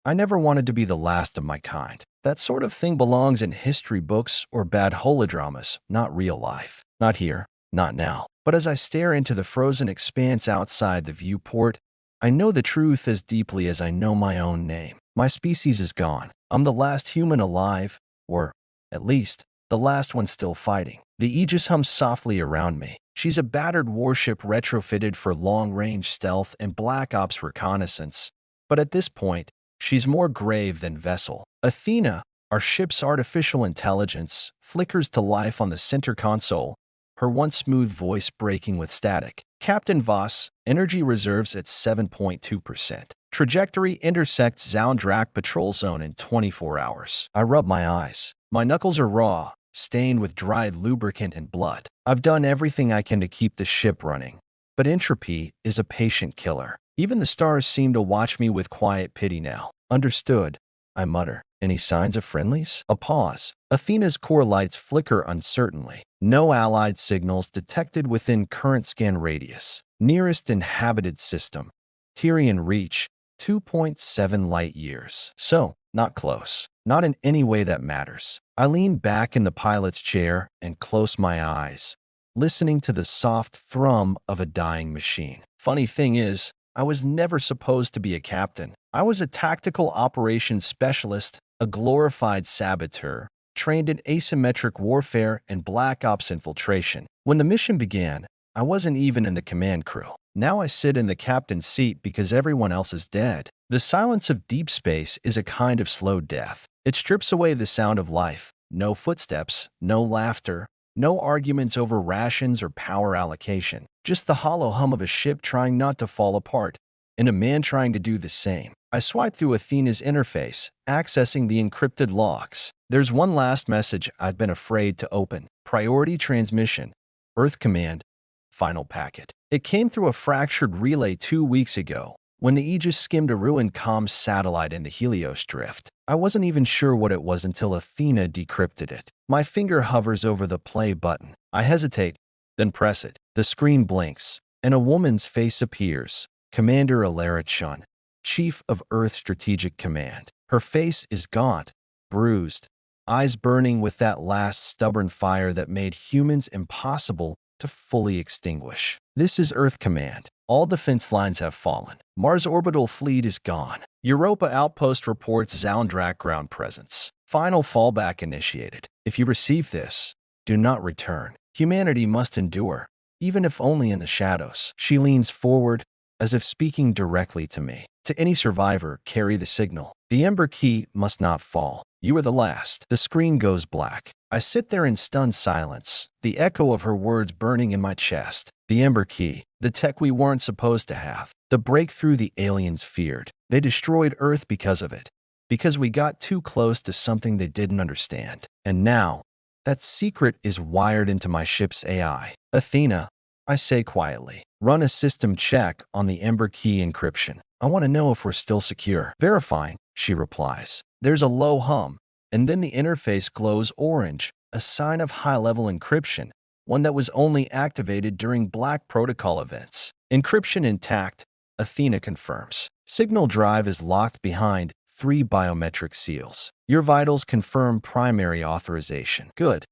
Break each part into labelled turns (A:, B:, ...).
A: I never wanted to be the last of my kind. That sort of thing belongs in history books or bad holodramas, not real life. Not here, not now. But as I stare into the frozen expanse outside the viewport, I know the truth as deeply as I know my own name. My species is gone. I'm the last human alive, or, at least, the last one still fighting. The Aegis hums softly around me. She's a battered warship retrofitted for long-range stealth and Black Ops reconnaissance. But at this point, she's more grave than vessel. Athena, our ship's artificial intelligence, flickers to life on the center console, her once smooth voice breaking with static. Captain Voss, energy reserves at 7.2%. Trajectory intersects Zaundrak patrol zone in 24 hours. I rub my eyes. My knuckles are raw, stained with dried lubricant and blood. I've done everything I can to keep the ship running, but entropy is a patient killer. Even the stars seem to watch me with quiet pity now. Understood, I mutter. Any signs of friendlies? A pause. Athena's core lights flicker uncertainly. No allied signals detected within current scan radius. Nearest inhabited system, Tyrian Reach, 2.7 light years. So, not close. Not in any way that matters. I lean back in the pilot's chair and close my eyes, listening to the soft thrum of a dying machine. Funny thing is, I was never supposed to be a captain. I was a tactical operations specialist, a glorified saboteur, trained in asymmetric warfare and Black Ops infiltration. When the mission began, I wasn't even in the command crew. Now I sit in the captain's seat because everyone else is dead. The silence of deep space is a kind of slow death. It strips away the sound of life. No footsteps, no laughter, no arguments over rations or power allocation. Just the hollow hum of a ship trying not to fall apart, and a man trying to do the same. I swipe through Athena's interface, accessing the encrypted logs. There's one last message I've been afraid to open. Priority transmission. Earth Command. Final packet. It came through a fractured relay 2 weeks ago, when the Aegis skimmed a ruined comms satellite in the Helios drift. I wasn't even sure what it was until Athena decrypted it. My finger hovers over the play button. I hesitate, then press it. The screen blinks, and a woman's face appears. Commander Alara Chun, Chief of Earth Strategic Command. Her face is gaunt, bruised, eyes burning with that last stubborn fire that made humans impossible to fully extinguish. This is Earth Command. All defense lines have fallen. Mars orbital fleet is gone. Europa outpost reports Zaundrak ground presence. Final fallback initiated. If you receive this, do not return. Humanity must endure, even if only in the shadows. She leans forward, as if speaking directly to me. To any survivor, carry the signal. The Ember Key must not fall. You are the last. The screen goes black. I sit there in stunned silence, the echo of her words burning in my chest. The Ember Key, the tech we weren't supposed to have. The breakthrough the aliens feared. They destroyed Earth because of it. Because we got too close to something they didn't understand. And now, that secret is wired into my ship's AI. Athena, I say quietly, run a system check on the Ember Key encryption. I want to know if we're still secure. Verifying, she replies. There's a low hum, and then the interface glows orange, a sign of high-level encryption, one that was only activated during Black Protocol events. Encryption intact, Athena confirms. Signal drive is locked behind 3 biometric seals. Your vitals confirm primary authorization. Good.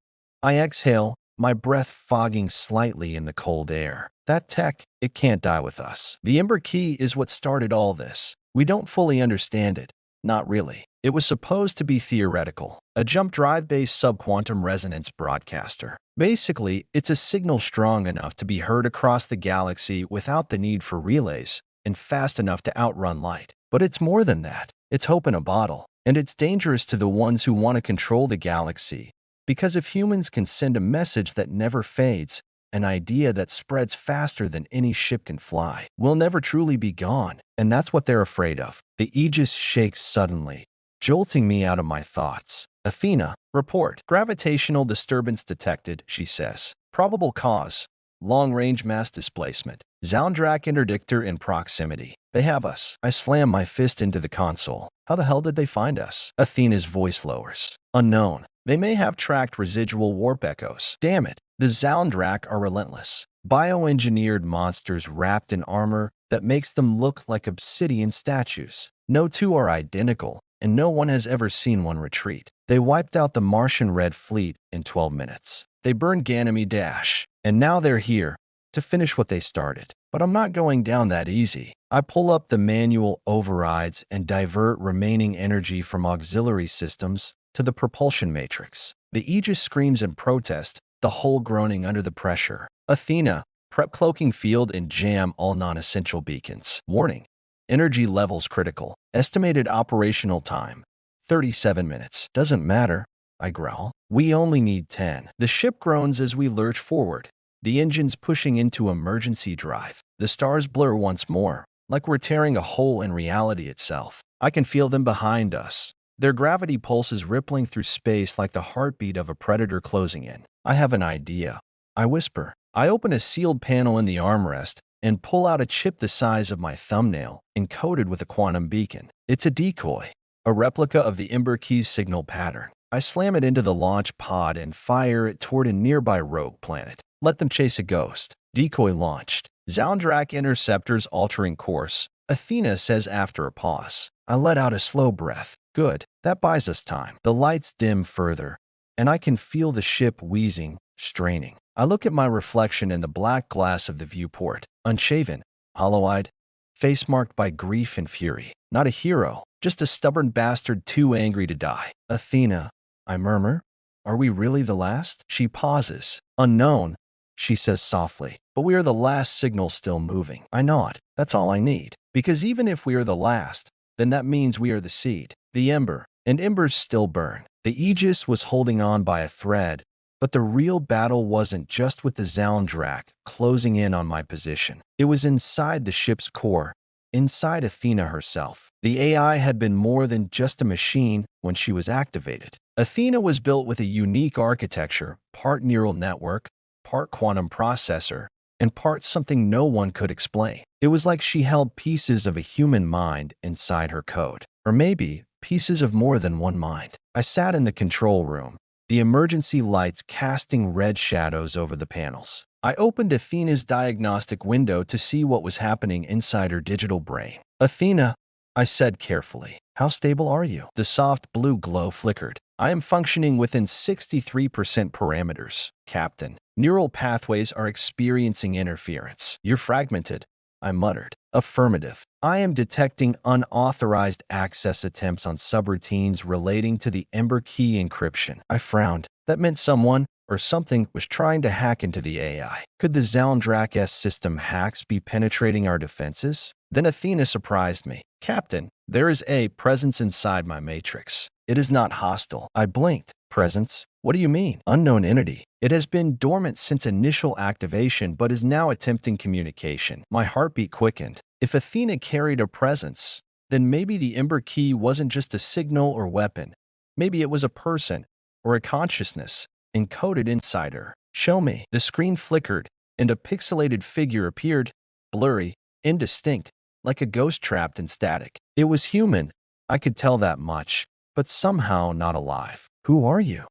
A: I exhale, my breath fogging slightly in the cold air. That tech, it can't die with us. The Ember Key is what started all this. We don't fully understand it. Not really. It was supposed to be theoretical, a jump drive-based subquantum resonance broadcaster. Basically, it's a signal strong enough to be heard across the galaxy without the need for relays, and fast enough to outrun light. But it's more than that. It's hope in a bottle, and it's dangerous to the ones who want to control the galaxy. Because if humans can send a message that never fades, an idea that spreads faster than any ship can fly, we'll never truly be gone. And that's what they're afraid of. The Aegis shakes suddenly, jolting me out of my thoughts. Athena, report. Gravitational disturbance detected, she says. Probable cause. Long-range mass displacement. Zaundrak interdictor in proximity. They have us. I slam my fist into the console. How the hell did they find us? Athena's voice lowers. Unknown. They may have tracked residual warp echoes. Damn it. The Zaundrak are relentless. Bioengineered monsters wrapped in armor that makes them look like obsidian statues. No two are identical, and no one has ever seen one retreat. They wiped out the Martian Red Fleet in 12 minutes. They burned Ganymede Dash, and now they're here to finish what they started. But I'm not going down that easy. I pull up the manual overrides and divert remaining energy from auxiliary systems to the propulsion matrix. The Aegis screams in protest, the hull groaning under the pressure. Athena, prep cloaking field and jam all non-essential beacons. Warning. Energy levels critical. Estimated operational time, 37 minutes. Doesn't matter, I growl. We only need 10. The ship groans as we lurch forward, the engines pushing into emergency drive. The stars blur once more, like we're tearing a hole in reality itself. I can feel them behind us, their gravity pulses rippling through space like the heartbeat of a predator closing in. I have an idea, I whisper. I open a sealed panel in the armrest and pull out a chip the size of my thumbnail, encoded with a quantum beacon. It's a decoy, a replica of the Ember Key's signal pattern. I slam it into the launch pod and fire it toward a nearby rogue planet. Let them chase a ghost. Decoy launched. Zoundrak interceptors altering course, Athena says after a pause. I let out a slow breath. Good, that buys us time. The lights dim further, and I can feel the ship wheezing, straining. I look at my reflection in the black glass of the viewport, unshaven, hollow-eyed, face marked by grief and fury. Not a hero, just a stubborn bastard too angry to die. Athena, I murmur, are we really the last? She pauses. Unknown, she says softly, but we are the last signal still moving. I nod. That's all I need. Because even if we are the last, then that means we are the seed, the ember, and embers still burn. The Aegis was holding on by a thread, but the real battle wasn't just with the Zoundrak closing in on my position. It was inside the ship's core, inside Athena herself. The AI had been more than just a machine when she was activated. Athena was built with a unique architecture, part neural network, part quantum processor, and part something no one could explain. It was like she held pieces of a human mind inside her code. Or maybe pieces of more than one mind. I sat in the control room, the emergency lights casting red shadows over the panels. I opened Athena's diagnostic window to see what was happening inside her digital brain. Athena, I said carefully, how stable are you? The soft blue glow flickered. I am functioning within 63% parameters, Captain. Neural pathways are experiencing interference. You're fragmented, I muttered. Affirmative. I am detecting unauthorized access attempts on subroutines relating to the Ember Key encryption. I frowned. That meant someone or something was trying to hack into the AI. Could the Zoundrak-S system hacks be penetrating our defenses? Then Athena surprised me. Captain, there is a presence inside my matrix. It is not hostile. I blinked. Presence? What do you mean? Unknown entity. It has been dormant since initial activation but is now attempting communication. My heartbeat quickened. If Athena carried a presence, then maybe the Ember Key wasn't just a signal or weapon. Maybe it was a person or a consciousness encoded inside her. Show me. The screen flickered, and a pixelated figure appeared, blurry, indistinct, like a ghost trapped in static. It was human. I could tell that much, but somehow not alive. Who are you?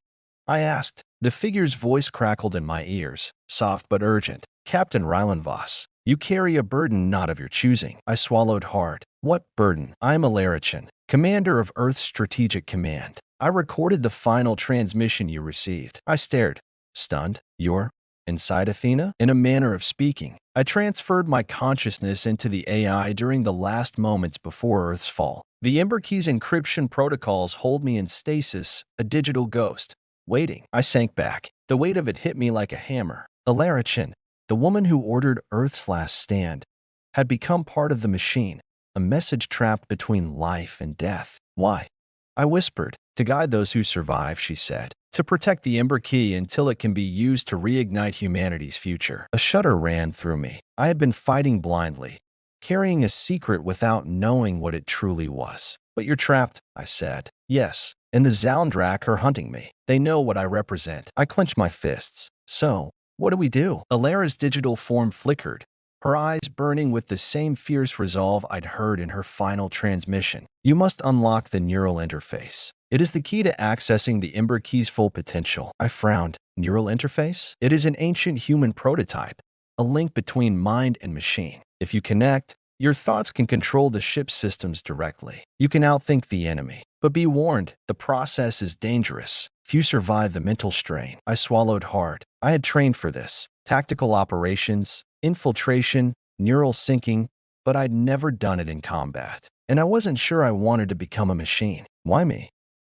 A: I asked. The figure's voice crackled in my ears, soft but urgent. Captain Rylanvoss, you carry a burden not of your choosing. I swallowed hard. What burden? I'm a Narration, commander of Earth's Strategic Command. I recorded the final transmission you received. I stared, stunned. You're inside Athena? In a manner of speaking, I transferred my consciousness into the AI during the last moments before Earth's fall. The Ember Key's encryption protocols hold me in stasis, a digital ghost, waiting. I sank back. The weight of it hit me like a hammer. Narration, the woman who ordered Earth's last stand, had become part of the machine, a message trapped between life and death. Why? I whispered. To guide those who survive, she said. To protect the Ember Key until it can be used to reignite humanity's future. A shudder ran through me. I had been fighting blindly, carrying a secret without knowing what it truly was. But you're trapped, I said. Yes, and the Zoundrak are hunting me. They know what I represent. I clenched my fists. So, what do we do? Alara's digital form flickered, her eyes burning with the same fierce resolve I'd heard in her final transmission. You must unlock the neural interface. It is the key to accessing the Ember Key's full potential. I frowned. Neural interface? It is an ancient human prototype, a link between mind and machine. If you connect, Your thoughts can control the ship's systems directly. You can outthink the enemy. But be warned, the process is dangerous. Few survive the mental strain. I swallowed hard. I had trained for this. Tactical operations, infiltration, neural syncing, but I'd never done it in combat. And I wasn't sure I wanted to become a machine. Why me?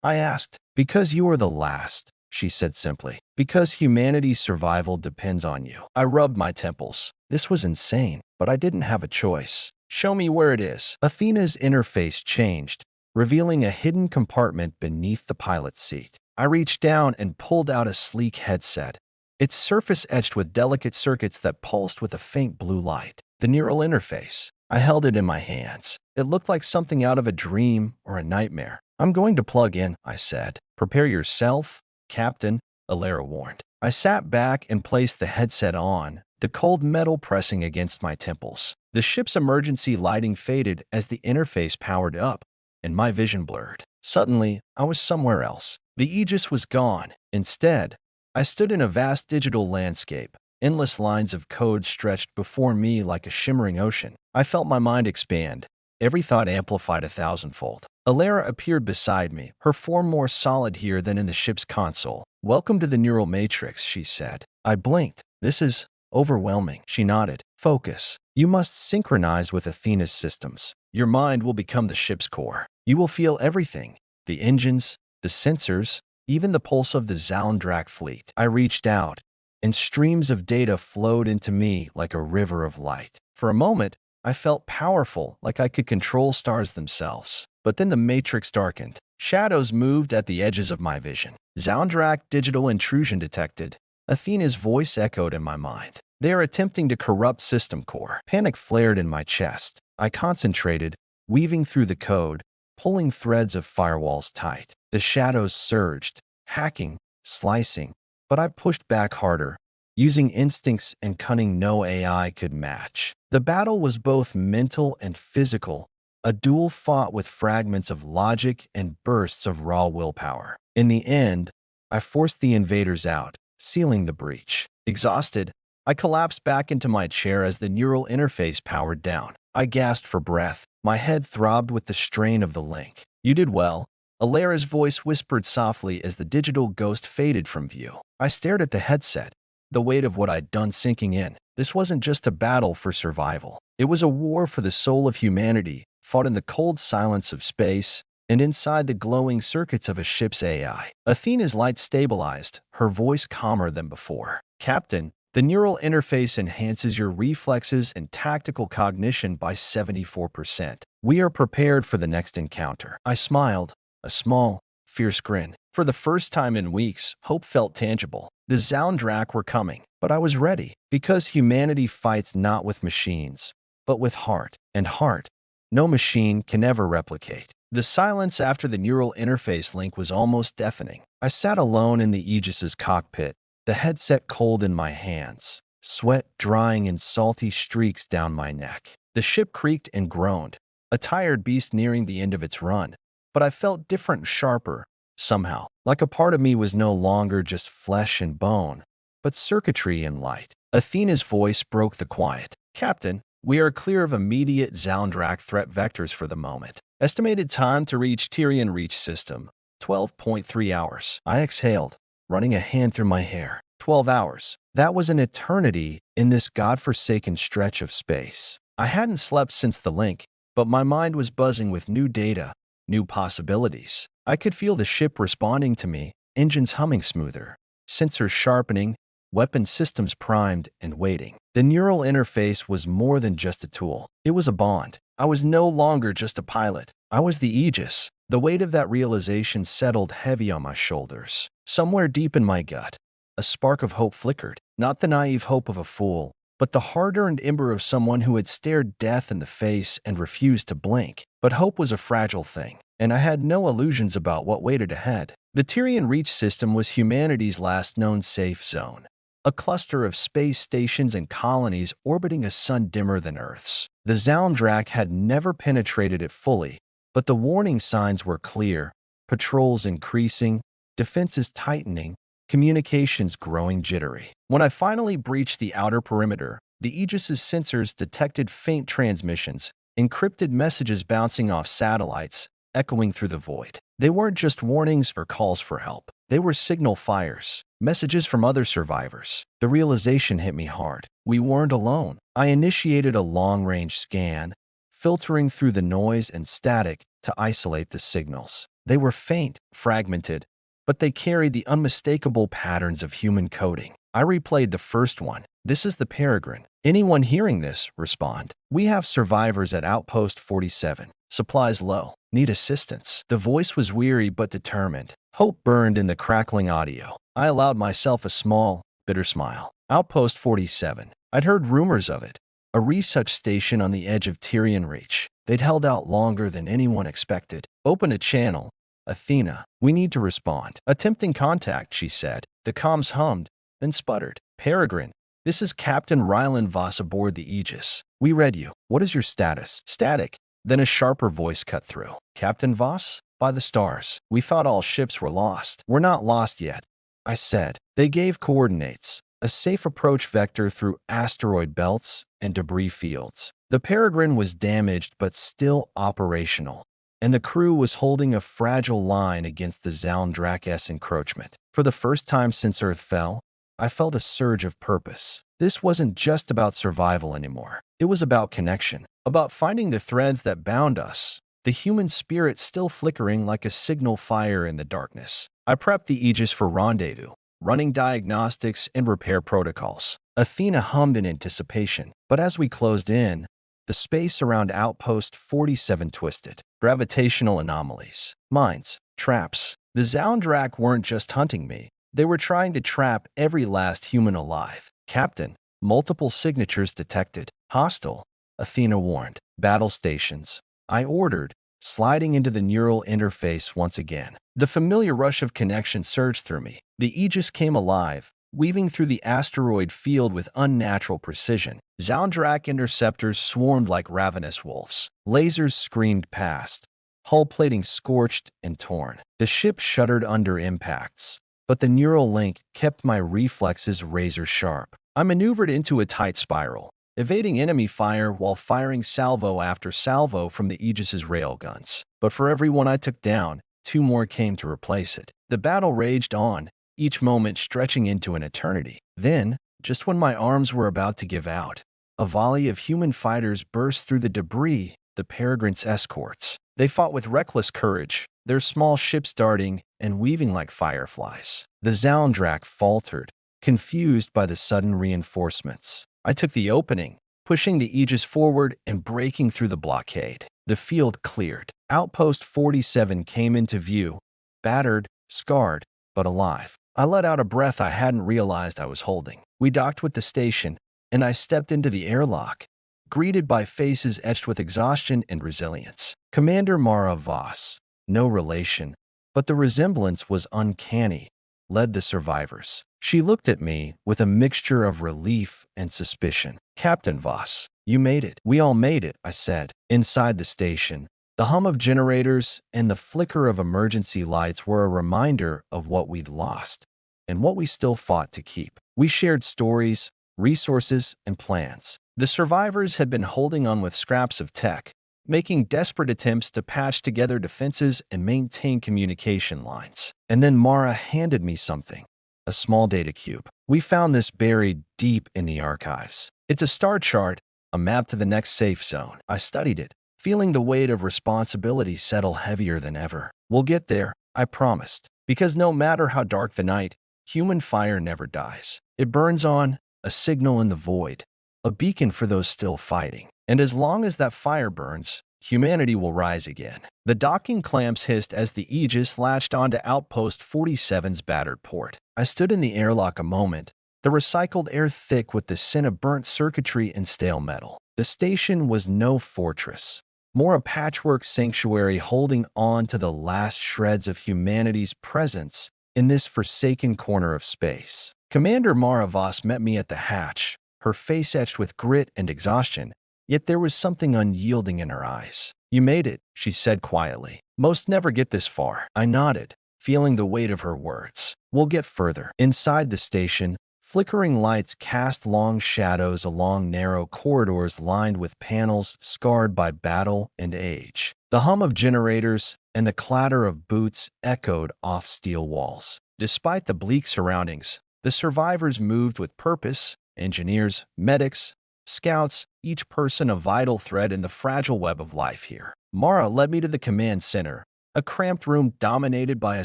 A: I asked. Because you are the last, she said simply. Because humanity's survival depends on you. I rubbed my temples. This was insane, but I didn't have a choice. Show me where it is. Athena's interface changed, revealing a hidden compartment beneath the pilot's seat. I reached down and pulled out a sleek headset, its surface etched with delicate circuits that pulsed with a faint blue light. The neural interface. I held it in my hands. It looked like something out of a dream or a nightmare. I'm going to plug in, I said. Prepare yourself, Captain, Alara warned. I sat back and placed the headset on, the cold metal pressing against my temples. The ship's emergency lighting faded as the interface powered up, and my vision blurred. Suddenly, I was somewhere else. The Aegis was gone. Instead, I stood in a vast digital landscape. Endless lines of code stretched before me like a shimmering ocean. I felt my mind expand, every thought amplified 1,000-fold. Alara appeared beside me, her form more solid here than in the ship's console. Welcome to the neural matrix, she said. I blinked. This is overwhelming. She nodded. Focus. You must synchronize with Athena's systems. Your mind will become the ship's core. You will feel everything. The engines, the sensors, even the pulse of the Zalndrak fleet. I reached out, and streams of data flowed into me like a river of light. For a moment, I felt powerful, like I could control stars themselves. But then the matrix darkened. Shadows moved at the edges of my vision. Zalndrak digital intrusion detected. Athena's voice echoed in my mind. They are attempting to corrupt system core. Panic flared in my chest. I concentrated, weaving through the code, pulling threads of firewalls tight. The shadows surged, hacking, slicing, but I pushed back harder, using instincts and cunning no AI could match. The battle was both mental and physical, a duel fought with fragments of logic and bursts of raw willpower. In the end, I forced the invaders out, sealing the breach. Exhausted, I collapsed back into my chair as the neural interface powered down. I gasped for breath. My head throbbed with the strain of the link. You did well. Alara's voice whispered softly as the digital ghost faded from view. I stared at the headset, the weight of what I'd done sinking in. This wasn't just a battle for survival. It was a war for the soul of humanity, fought in the cold silence of space and inside the glowing circuits of a ship's AI. Athena's light stabilized, her voice calmer than before. Captain, the neural interface enhances your reflexes and tactical cognition by 74%. We are prepared for the next encounter. I smiled, a small, fierce grin. For the first time in weeks, hope felt tangible. The Zalndrak were coming, but I was ready, because humanity fights not with machines, but with heart, and heart no machine can ever replicate. The silence after the neural interface link was almost deafening. I sat alone in the Aegis's cockpit, the headset cold in my hands, sweat drying in salty streaks down my neck. The ship creaked and groaned, a tired beast nearing the end of its run, but I felt different, sharper, somehow, like a part of me was no longer just flesh and bone, but circuitry and light. Athena's voice broke the quiet. Captain, we are clear of immediate Zalndrak threat vectors for the moment. Estimated time to reach Tyrian Reach System, 12.3 hours. I exhaled, running a hand through my hair. 12 hours. That was an eternity in this godforsaken stretch of space. I hadn't slept since the link, but my mind was buzzing with new data, new possibilities. I could feel the ship responding to me, engines humming smoother, sensors sharpening, weapon systems primed and waiting. The neural interface was more than just a tool. It was a bond. I was no longer just a pilot. I was the Aegis. The weight of that realization settled heavy on my shoulders. Somewhere deep in my gut, a spark of hope flickered. Not the naive hope of a fool, but the hard-earned ember of someone who had stared death in the face and refused to blink. But hope was a fragile thing, and I had no illusions about what waited ahead. The Tyrian Reach System was humanity's last known safe zone, a cluster of space stations and colonies orbiting a sun dimmer than Earth's. The Zalndrak had never penetrated it fully, but the warning signs were clear: patrols increasing, defenses tightening, communications growing jittery. When I finally breached the outer perimeter, The Aegis's sensors detected faint transmissions, encrypted messages bouncing off satellites, echoing through the void. They weren't just warnings or calls for help. They were signal fires, messages from other survivors. The realization hit me hard. We weren't alone. I initiated a long-range scan, filtering through the noise and static to isolate the signals. They were faint, fragmented, but they carried the unmistakable patterns of human coding. I replayed the first one. This is the Peregrine. Anyone hearing this, respond. We have survivors at Outpost 47. Supplies low. Need assistance. The voice was weary but determined. Hope burned in the crackling audio. I allowed myself a small, bitter smile. Outpost 47. I'd heard rumors of it. A research station on the edge of Tyrian Reach. They'd held out longer than anyone expected. Open a channel. Athena, we need to respond. Attempting contact, she said. The comms hummed, then sputtered. Peregrine, this is Captain Ryland Voss aboard the Aegis. We read you. What is your status? Static. Then a sharper voice cut through. Captain Voss? By the stars. We thought all ships were lost. We're not lost yet, I said. They gave coordinates. A safe approach vector through asteroid belts and debris fields. The Peregrine was damaged but still operational, and the crew was holding a fragile line against the Zalndrak's encroachment. For the first time since Earth fell, I felt a surge of purpose. This wasn't just about survival anymore. It was about connection, about finding the threads that bound us, the human spirit still flickering like a signal fire in the darkness. I prepped the Aegis for rendezvous, running diagnostics and repair protocols. Athena hummed in anticipation, but as we closed in, the space around Outpost 47 twisted. Gravitational anomalies, mines, traps. The Zalndrak weren't just hunting me. They were trying to trap every last human alive. Captain, multiple signatures detected. Hostile, Athena warned. Battle stations. I ordered, sliding into the neural interface once again. The familiar rush of connection surged through me. The Aegis came alive, weaving through the asteroid field with unnatural precision. Zalndrak interceptors swarmed like ravenous wolves. Lasers screamed past, hull plating scorched and torn. The ship shuddered under impacts, but the neural link kept my reflexes razor sharp. I maneuvered into a tight spiral, evading enemy fire while firing salvo after salvo from the Aegis's railguns. But for every one I took down, two more came to replace it. The battle raged on, each moment stretching into an eternity. Then, just when my arms were about to give out, a volley of human fighters burst through the debris, the Peregrine's escorts. They fought with reckless courage, their small ships darting and weaving like fireflies. The Zalndrak faltered, confused by the sudden reinforcements. I took the opening, pushing the Aegis forward and breaking through the blockade. The field cleared. Outpost 47 came into view, battered, scarred, but alive. I let out a breath I hadn't realized I was holding. We docked with the station, and I stepped into the airlock, greeted by faces etched with exhaustion and resilience. Commander Mara Voss, no relation, but the resemblance was uncanny, led the survivors. She looked at me with a mixture of relief and suspicion. Captain Voss, you made it. We all made it, I said. Inside the station, the hum of generators and the flicker of emergency lights were a reminder of what we'd lost and what we still fought to keep. We shared stories, resources, and plans. The survivors had been holding on with scraps of tech, making desperate attempts to patch together defenses and maintain communication lines. And then Mara handed me something, a small data cube. We found this buried deep in the archives. It's a star chart, a map to the next safe zone. I studied it, feeling the weight of responsibility settle heavier than ever. We'll get there, I promised, because no matter how dark the night, human fire never dies. It burns on, a signal in the void, a beacon for those still fighting. And as long as that fire burns, humanity will rise again. The docking clamps hissed as the Aegis latched onto Outpost 47's battered port. I stood in the airlock a moment, the recycled air thick with the scent of burnt circuitry and stale metal. The station was no fortress, more a patchwork sanctuary holding on to the last shreds of humanity's presence in this forsaken corner of space. Commander Mara Voss met me at the hatch, her face etched with grit and exhaustion, yet there was something unyielding in her eyes. You made it, she said quietly. Most never get this far. I nodded, feeling the weight of her words. We'll get further. Inside the station, Flickering lights cast long shadows along narrow corridors lined with panels scarred by battle and age. The hum of generators and the clatter of boots echoed off steel walls. Despite the bleak surroundings, the survivors moved with purpose. Engineers, medics, scouts, each person a vital thread in the fragile web of life here. Mara led me to the command center, a cramped room dominated by a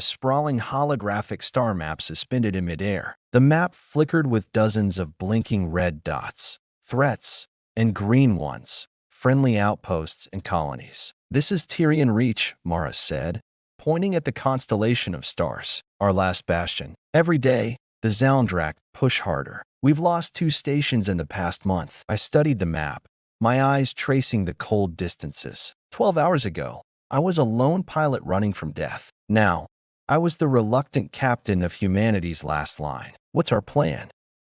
A: sprawling holographic star map suspended in midair. The map flickered with dozens of blinking red dots, threats, and green ones, friendly outposts and colonies. "This is Tyrian Reach," Mara said, pointing at the constellation of stars. "Our last bastion. Every day, the Zalndrak push harder. We've lost 2 stations in the past month." I studied the map, my eyes tracing the cold distances. 12 hours ago, I was a lone pilot running from death. Now, I was the reluctant captain of humanity's last line. "What's our plan?"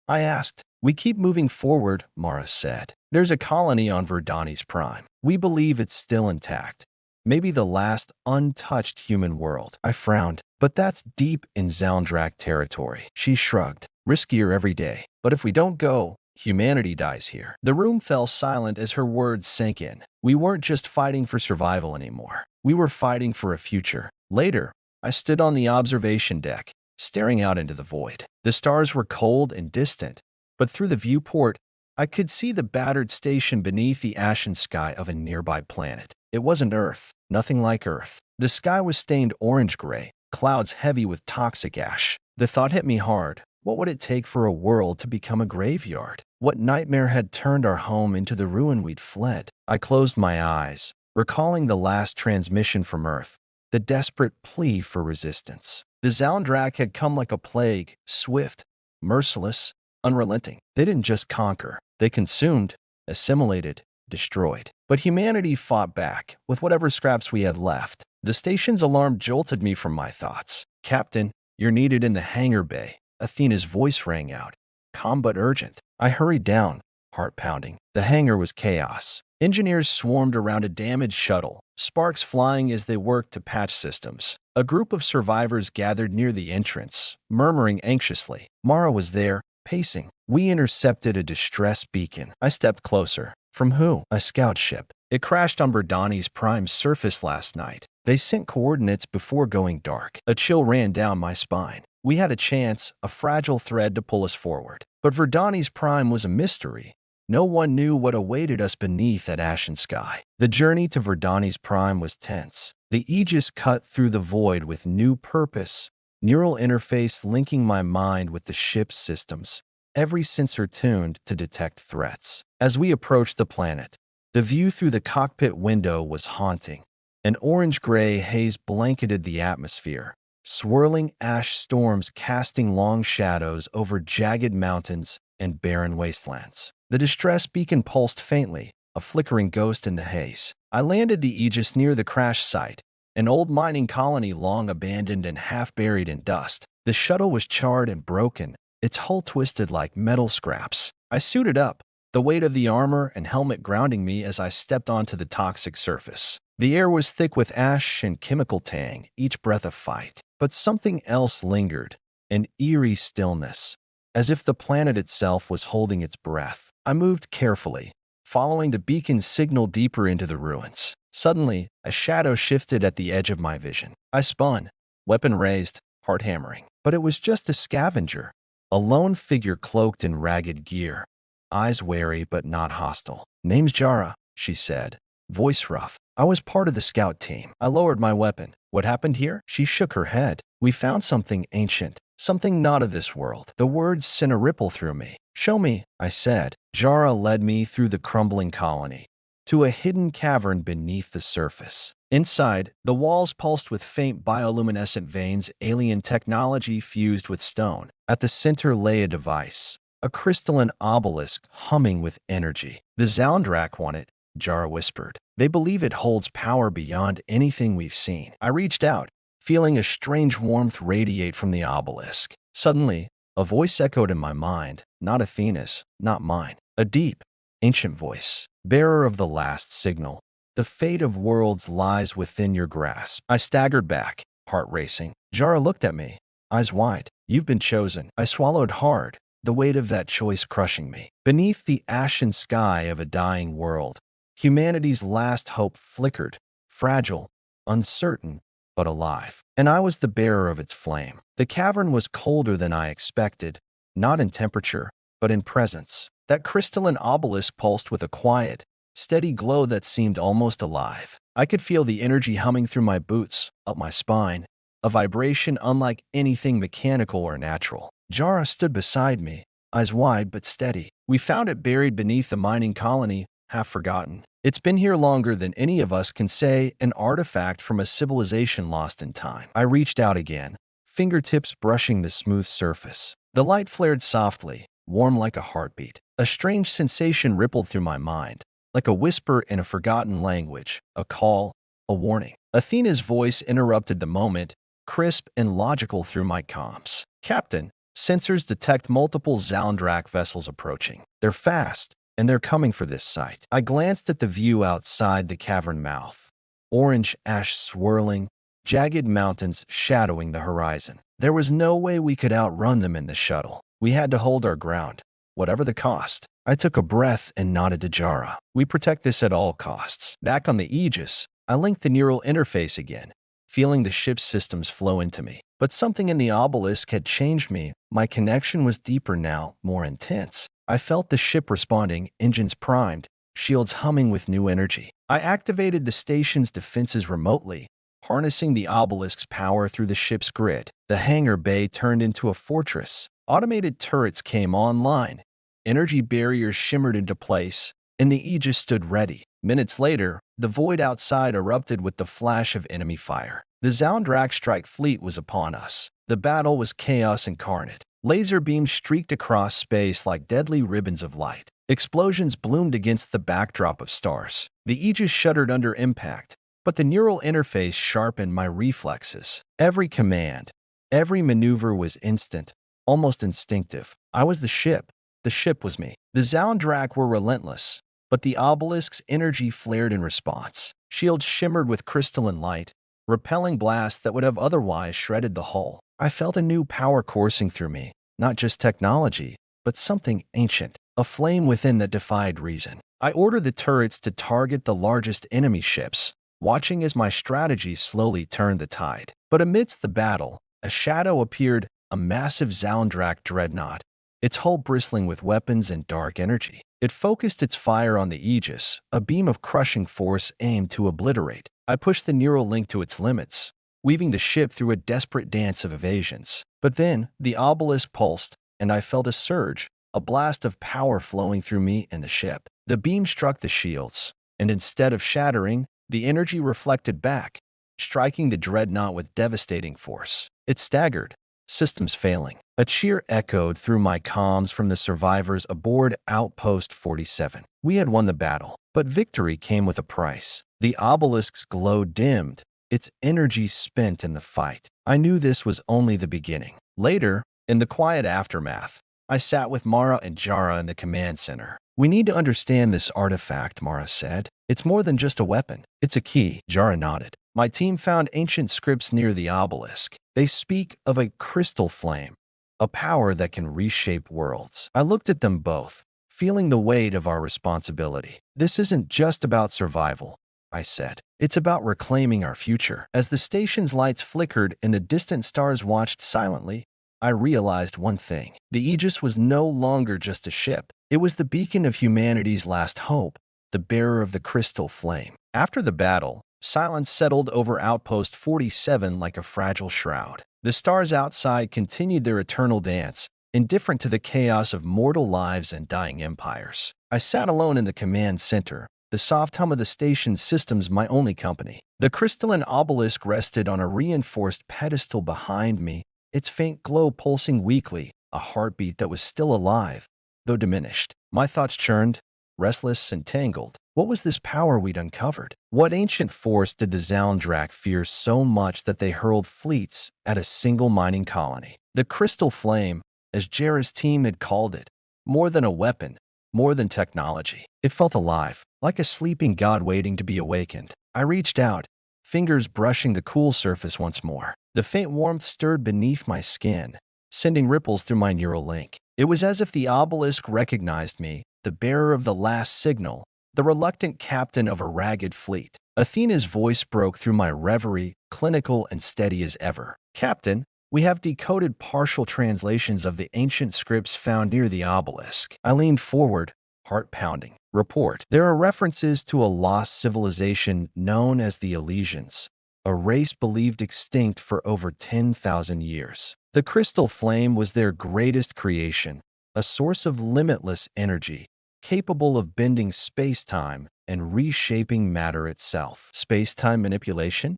A: I asked. "We keep moving forward," Mara said. "There's a colony on Verdani's Prime. We believe it's still intact. Maybe the last untouched human world." I frowned. "But that's deep in Zalndrak territory." She shrugged. "Riskier every day. But if we don't go, humanity dies here." The room fell silent as her words sank in. We weren't just fighting for survival anymore. We were fighting for a future. Later, I stood on the observation deck, staring out into the void. The stars were cold and distant, but through the viewport, I could see the battered station beneath the ashen sky of a nearby planet. It wasn't Earth, nothing like Earth. The sky was stained orange-gray, clouds heavy with toxic ash. The thought hit me hard. What would it take for a world to become a graveyard? What nightmare had turned our home into the ruin we'd fled? I closed my eyes, recalling the last transmission from Earth, the desperate plea for resistance. The Zalndrak had come like a plague, swift, merciless, unrelenting. They didn't just conquer. They consumed, assimilated, destroyed. But humanity fought back, with whatever scraps we had left. The station's alarm jolted me from my thoughts. "Captain, you're needed in the hangar bay." Athena's voice rang out, calm but urgent. I hurried down, heart pounding. The hangar was chaos. Engineers swarmed around a damaged shuttle, sparks flying as they worked to patch systems. A group of survivors gathered near the entrance, murmuring anxiously. Mara was there, pacing. "We intercepted a distress beacon." I stepped closer. "From who?" "A scout ship. It crashed on Verdani's prime surface last night. They sent coordinates before going dark." A chill ran down my spine. We had a chance, a fragile thread to pull us forward. But Verdani's prime was a mystery. No one knew what awaited us beneath that ashen sky. The journey to Verdani's prime was tense. The Aegis cut through the void with new purpose, neural interface linking my mind with the ship's systems, every sensor tuned to detect threats. As we approached the planet, the view through the cockpit window was haunting. An orange-gray haze blanketed the atmosphere, swirling ash storms casting long shadows over jagged mountains and barren wastelands. The distress beacon pulsed faintly, a flickering ghost in the haze. I landed the Aegis near the crash site, an old mining colony long abandoned and half buried in dust. The shuttle was charred and broken, its hull twisted like metal scraps. I suited up, the weight of the armor and helmet grounding me as I stepped onto the toxic surface. The air was thick with ash and chemical tang, each breath a fight. But something else lingered, an eerie stillness, as if the planet itself was holding its breath. I moved carefully, following the beacon's signal deeper into the ruins. Suddenly, a shadow shifted at the edge of my vision. I spun, weapon raised, heart hammering. But it was just a scavenger, a lone figure cloaked in ragged gear, eyes wary but not hostile. "Name's Jara," she said, voice rough. "I was part of the scout team." I lowered my weapon. "What happened here?" She shook her head. "We found something ancient, something not of this world." The words sent a ripple through me. "Show me," I said. Jara led me through the crumbling colony, to a hidden cavern beneath the surface. Inside, the walls pulsed with faint bioluminescent veins, alien technology fused with stone. At the center lay a device, a crystalline obelisk humming with energy. "The Zalndrak want it," Jara whispered. "They believe it holds power beyond anything we've seen." I reached out, feeling a strange warmth radiate from the obelisk. Suddenly, a voice echoed in my mind, not Athena's, not mine. A deep, ancient voice, bearer of the last signal. "The fate of worlds lies within your grasp." I staggered back, heart racing. Jara looked at me, eyes wide. "You've been chosen." I swallowed hard, the weight of that choice crushing me. Beneath the ashen sky of a dying world, humanity's last hope flickered, fragile, uncertain, but alive. And I was the bearer of its flame. The cavern was colder than I expected, not in temperature, but in presence. That crystalline obelisk pulsed with a quiet, steady glow that seemed almost alive. I could feel the energy humming through my boots, up my spine, a vibration unlike anything mechanical or natural. Jara stood beside me, eyes wide but steady. We found it buried beneath the mining colony, half forgotten. It's been here longer than any of us can say, an artifact from a civilization lost in time. I reached out again, fingertips brushing the smooth surface. The light flared softly, warm like a heartbeat. A strange sensation rippled through my mind, like a whisper in a forgotten language, a call, a warning. Athena's voice interrupted the moment, crisp and logical through my comms. Captain, sensors detect multiple Zalndrak vessels approaching. They're fast, and they're coming for this site. I glanced at the view outside the cavern mouth. Orange ash swirling, jagged mountains shadowing the horizon. There was no way we could outrun them in the shuttle. We had to hold our ground, whatever the cost. I took a breath and nodded to Jara. We protect this at all costs. Back on the Aegis, I linked the neural interface again, feeling the ship's systems flow into me. But something in the obelisk had changed me. My connection was deeper now, more intense. I felt the ship responding, engines primed, shields humming with new energy. I activated the station's defenses remotely, harnessing the obelisk's power through the ship's grid. The hangar bay turned into a fortress. Automated turrets came online. Energy barriers shimmered into place, and the Aegis stood ready. Minutes later, the void outside erupted with the flash of enemy fire. The Zalndrak strike fleet was upon us. The battle was chaos incarnate. Laser beams streaked across space like deadly ribbons of light. Explosions bloomed against the backdrop of stars. The Aegis shuddered under impact, but the neural interface sharpened my reflexes. Every command, every maneuver was instant, almost instinctive. I was the ship. The ship was me. The Zalndrak were relentless, but the obelisk's energy flared in response. Shields shimmered with crystalline light, repelling blasts that would have otherwise shredded the hull. I felt a new power coursing through me, not just technology, but something ancient, a flame within that defied reason. I ordered the turrets to target the largest enemy ships, watching as my strategy slowly turned the tide. But amidst the battle, a shadow appeared, a massive Zalndrak dreadnought, its hull bristling with weapons and dark energy. It focused its fire on the Aegis, a beam of crushing force aimed to obliterate. I pushed the neural link to its limits, weaving the ship through a desperate dance of evasions. But then, the obelisk pulsed, and I felt a surge, a blast of power flowing through me and the ship. The beam struck the shields, and instead of shattering, the energy reflected back, striking the dreadnought with devastating force. It staggered, systems failing. A cheer echoed through my comms from the survivors aboard Outpost 47. We had won the battle, but victory came with a price. The obelisk's glow dimmed, its energy spent in the fight. I knew this was only the beginning. Later, in the quiet aftermath, I sat with Mara and Jara in the command center. "We need to understand this artifact," Mara said. "It's more than just a weapon. It's a key." Jara nodded. "My team found ancient scripts near the obelisk. They speak of a crystal flame, a power that can reshape worlds." I looked at them both, feeling the weight of our responsibility. "This isn't just about survival," I said. "It's about reclaiming our future." As the station's lights flickered and the distant stars watched silently, I realized one thing. The Aegis was no longer just a ship. It was the beacon of humanity's last hope, the bearer of the crystal flame. After the battle, silence settled over Outpost 47 like a fragile shroud. The stars outside continued their eternal dance, indifferent to the chaos of mortal lives and dying empires. I sat alone in the command center, the soft hum of the station's systems my only company. The crystalline obelisk rested on a reinforced pedestal behind me, its faint glow pulsing weakly, a heartbeat that was still alive, though diminished. My thoughts churned, restless and tangled. What was this power we'd uncovered? What ancient force did the Zalndrak fear so much that they hurled fleets at a single mining colony? The crystal flame, as Jara's team had called it, more than a weapon, more than technology. It felt alive, like a sleeping god waiting to be awakened. I reached out, fingers brushing the cool surface once more. The faint warmth stirred beneath my skin, sending ripples through my neural link. It was as if the obelisk recognized me, the bearer of the last signal, the reluctant captain of a ragged fleet. Athena's voice broke through my reverie, clinical and steady as ever. Captain, we have decoded partial translations of the ancient scripts found near the obelisk. I leaned forward, heart pounding. Report. There are references to a lost civilization known as the Elysians, a race believed extinct for over 10,000 years. The crystal flame was their greatest creation, a source of limitless energy, capable of bending space-time and reshaping matter itself. Space-time manipulation?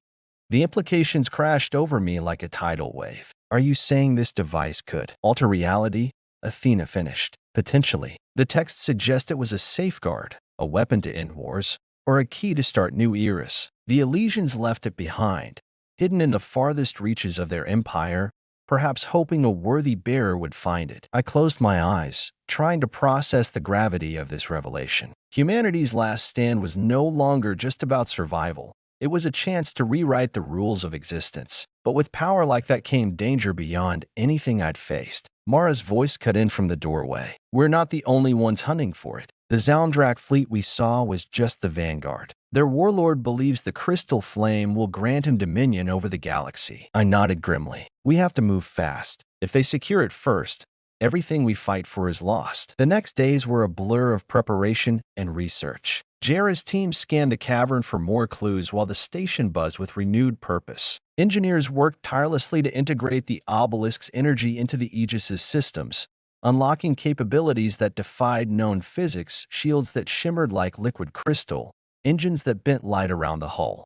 A: The implications crashed over me like a tidal wave. Are you saying this device could alter reality? Athena finished. Potentially. The text suggests it was a safeguard, a weapon to end wars, or a key to start new eras. The Elysians left it behind, hidden in the farthest reaches of their empire, perhaps hoping a worthy bearer would find it. I closed my eyes, trying to process the gravity of this revelation. Humanity's last stand was no longer just about survival. It was a chance to rewrite the rules of existence. But with power like that came danger beyond anything I'd faced. Mara's voice cut in from the doorway. We're not the only ones hunting for it. The Zalmdrak fleet we saw was just the vanguard. Their warlord believes the crystal flame will grant him dominion over the galaxy. I nodded grimly. We have to move fast. If they secure it first, everything we fight for is lost. The next days were a blur of preparation and research. Jera's team scanned the cavern for more clues while the station buzzed with renewed purpose. Engineers worked tirelessly to integrate the obelisk's energy into the Aegis's systems, unlocking capabilities that defied known physics, shields that shimmered like liquid crystal, engines that bent light around the hull,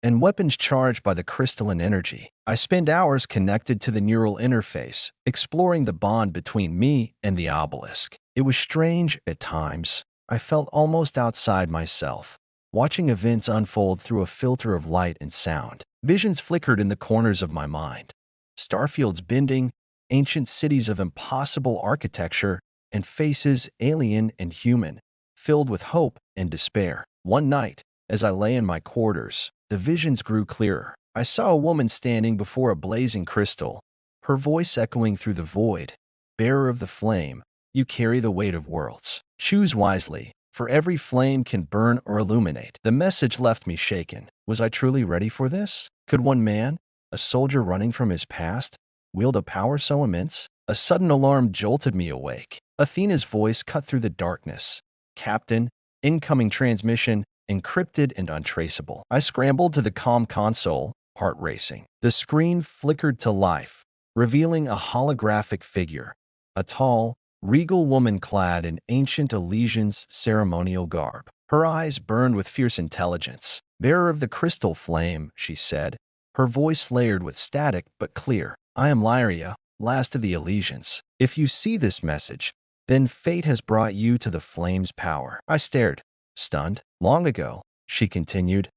A: and weapons charged by the crystalline energy. I spent hours connected to the neural interface, exploring the bond between me and the obelisk. It was strange at times. I felt almost outside myself, watching events unfold through a filter of light and sound. Visions flickered in the corners of my mind. Starfields bending, ancient cities of impossible architecture, and faces alien and human, filled with hope and despair. One night, as I lay in my quarters, the visions grew clearer. I saw a woman standing before a blazing crystal, her voice echoing through the void. Bearer of the flame, you carry the weight of worlds. Choose wisely, for every flame can burn or illuminate. The message left me shaken. Was I truly ready for this? Could one man, a soldier running from his past, wield a power so immense? A sudden alarm jolted me awake. Athena's voice cut through the darkness. Captain, incoming transmission, encrypted and untraceable. I scrambled to the comm console, heart racing. The screen flickered to life, revealing a holographic figure, a tall, regal woman clad in ancient Elysian's ceremonial garb. Her eyes burned with fierce intelligence. Bearer of the crystal flame, she said, her voice layered with static but clear. I am Lyria, last of the Elysians. If you see this message, then fate has brought you to the flame's power. I stared, stunned. Long ago, she continued,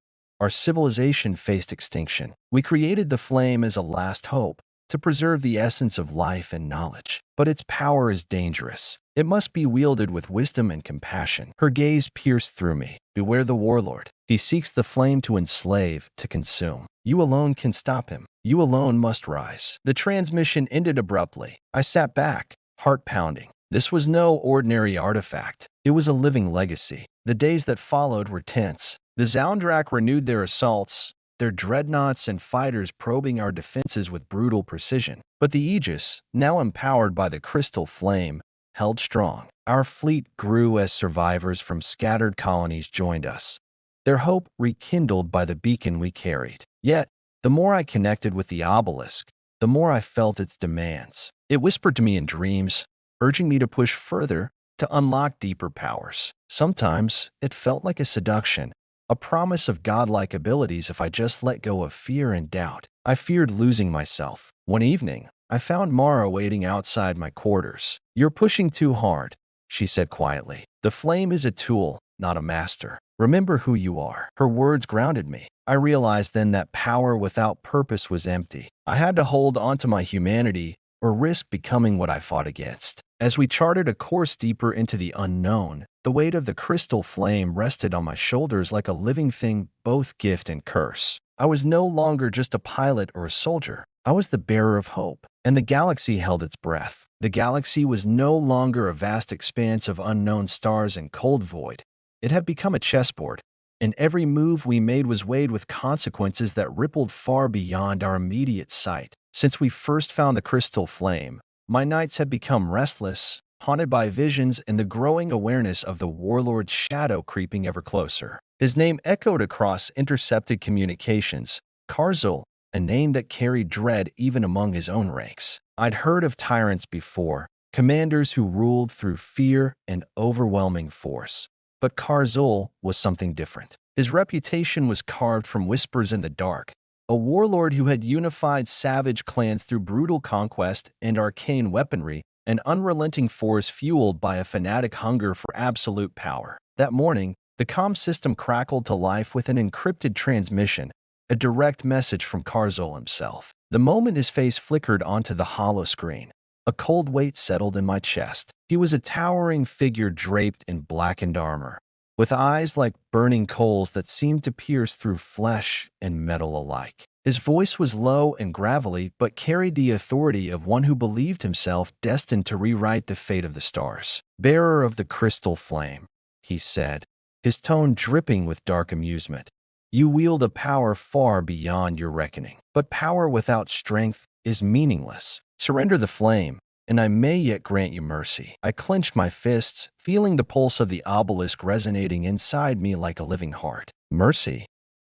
A: our civilization faced extinction. We created the flame as a last hope, to preserve the essence of life and knowledge. But its power is dangerous. It must be wielded with wisdom and compassion. Her gaze pierced through me. Beware the warlord. He seeks the flame to enslave, to consume. You alone can stop him. You alone must rise. The transmission ended abruptly. I sat back, heart pounding. This was no ordinary artifact. It was a living legacy. The days that followed were tense. The Zalmdrak renewed their assaults, their dreadnoughts and fighters probing our defenses with brutal precision. But the Aegis, now empowered by the crystal flame, held strong. Our fleet grew as survivors from scattered colonies joined us, their hope rekindled by the beacon we carried. Yet, the more I connected with the obelisk, the more I felt its demands. It whispered to me in dreams, urging me to push further, to unlock deeper powers. Sometimes, it felt like a seduction, a promise of godlike abilities if I just let go of fear and doubt. I feared losing myself. One evening, I found Mara waiting outside my quarters. You're pushing too hard, she said quietly. The flame is a tool, not a master. Remember who you are. Her words grounded me. I realized then that power without purpose was empty. I had to hold onto my humanity or risk becoming what I fought against. As we charted a course deeper into the unknown, the weight of the crystal flame rested on my shoulders like a living thing, both gift and curse. I was no longer just a pilot or a soldier. I was the bearer of hope, and the galaxy held its breath. The galaxy was no longer a vast expanse of unknown stars and cold void. It had become a chessboard, and every move we made was weighed with consequences that rippled far beyond our immediate sight. Since we first found the crystal flame, my nights had become restless, haunted by visions and the growing awareness of the warlord's shadow creeping ever closer. His name echoed across intercepted communications, Karzul, a name that carried dread even among his own ranks. I'd heard of tyrants before, commanders who ruled through fear and overwhelming force. But Karzul was something different. His reputation was carved from whispers in the dark, a warlord who had unified savage clans through brutal conquest and arcane weaponry, an unrelenting force fueled by a fanatic hunger for absolute power. That morning, the comm system crackled to life with an encrypted transmission, a direct message from Karzul himself. The moment his face flickered onto the hollow screen, a cold weight settled in my chest. He was a towering figure draped in blackened armor, with eyes like burning coals that seemed to pierce through flesh and metal alike. His voice was low and gravelly, but carried the authority of one who believed himself destined to rewrite the fate of the stars. "Bearer of the crystal flame," he said, his tone dripping with dark amusement. "You wield a power far beyond your reckoning. But power without strength is meaningless. Surrender the flame, and I may yet grant you mercy." I clenched my fists, feeling the pulse of the obelisk resonating inside me like a living heart. "Mercy?"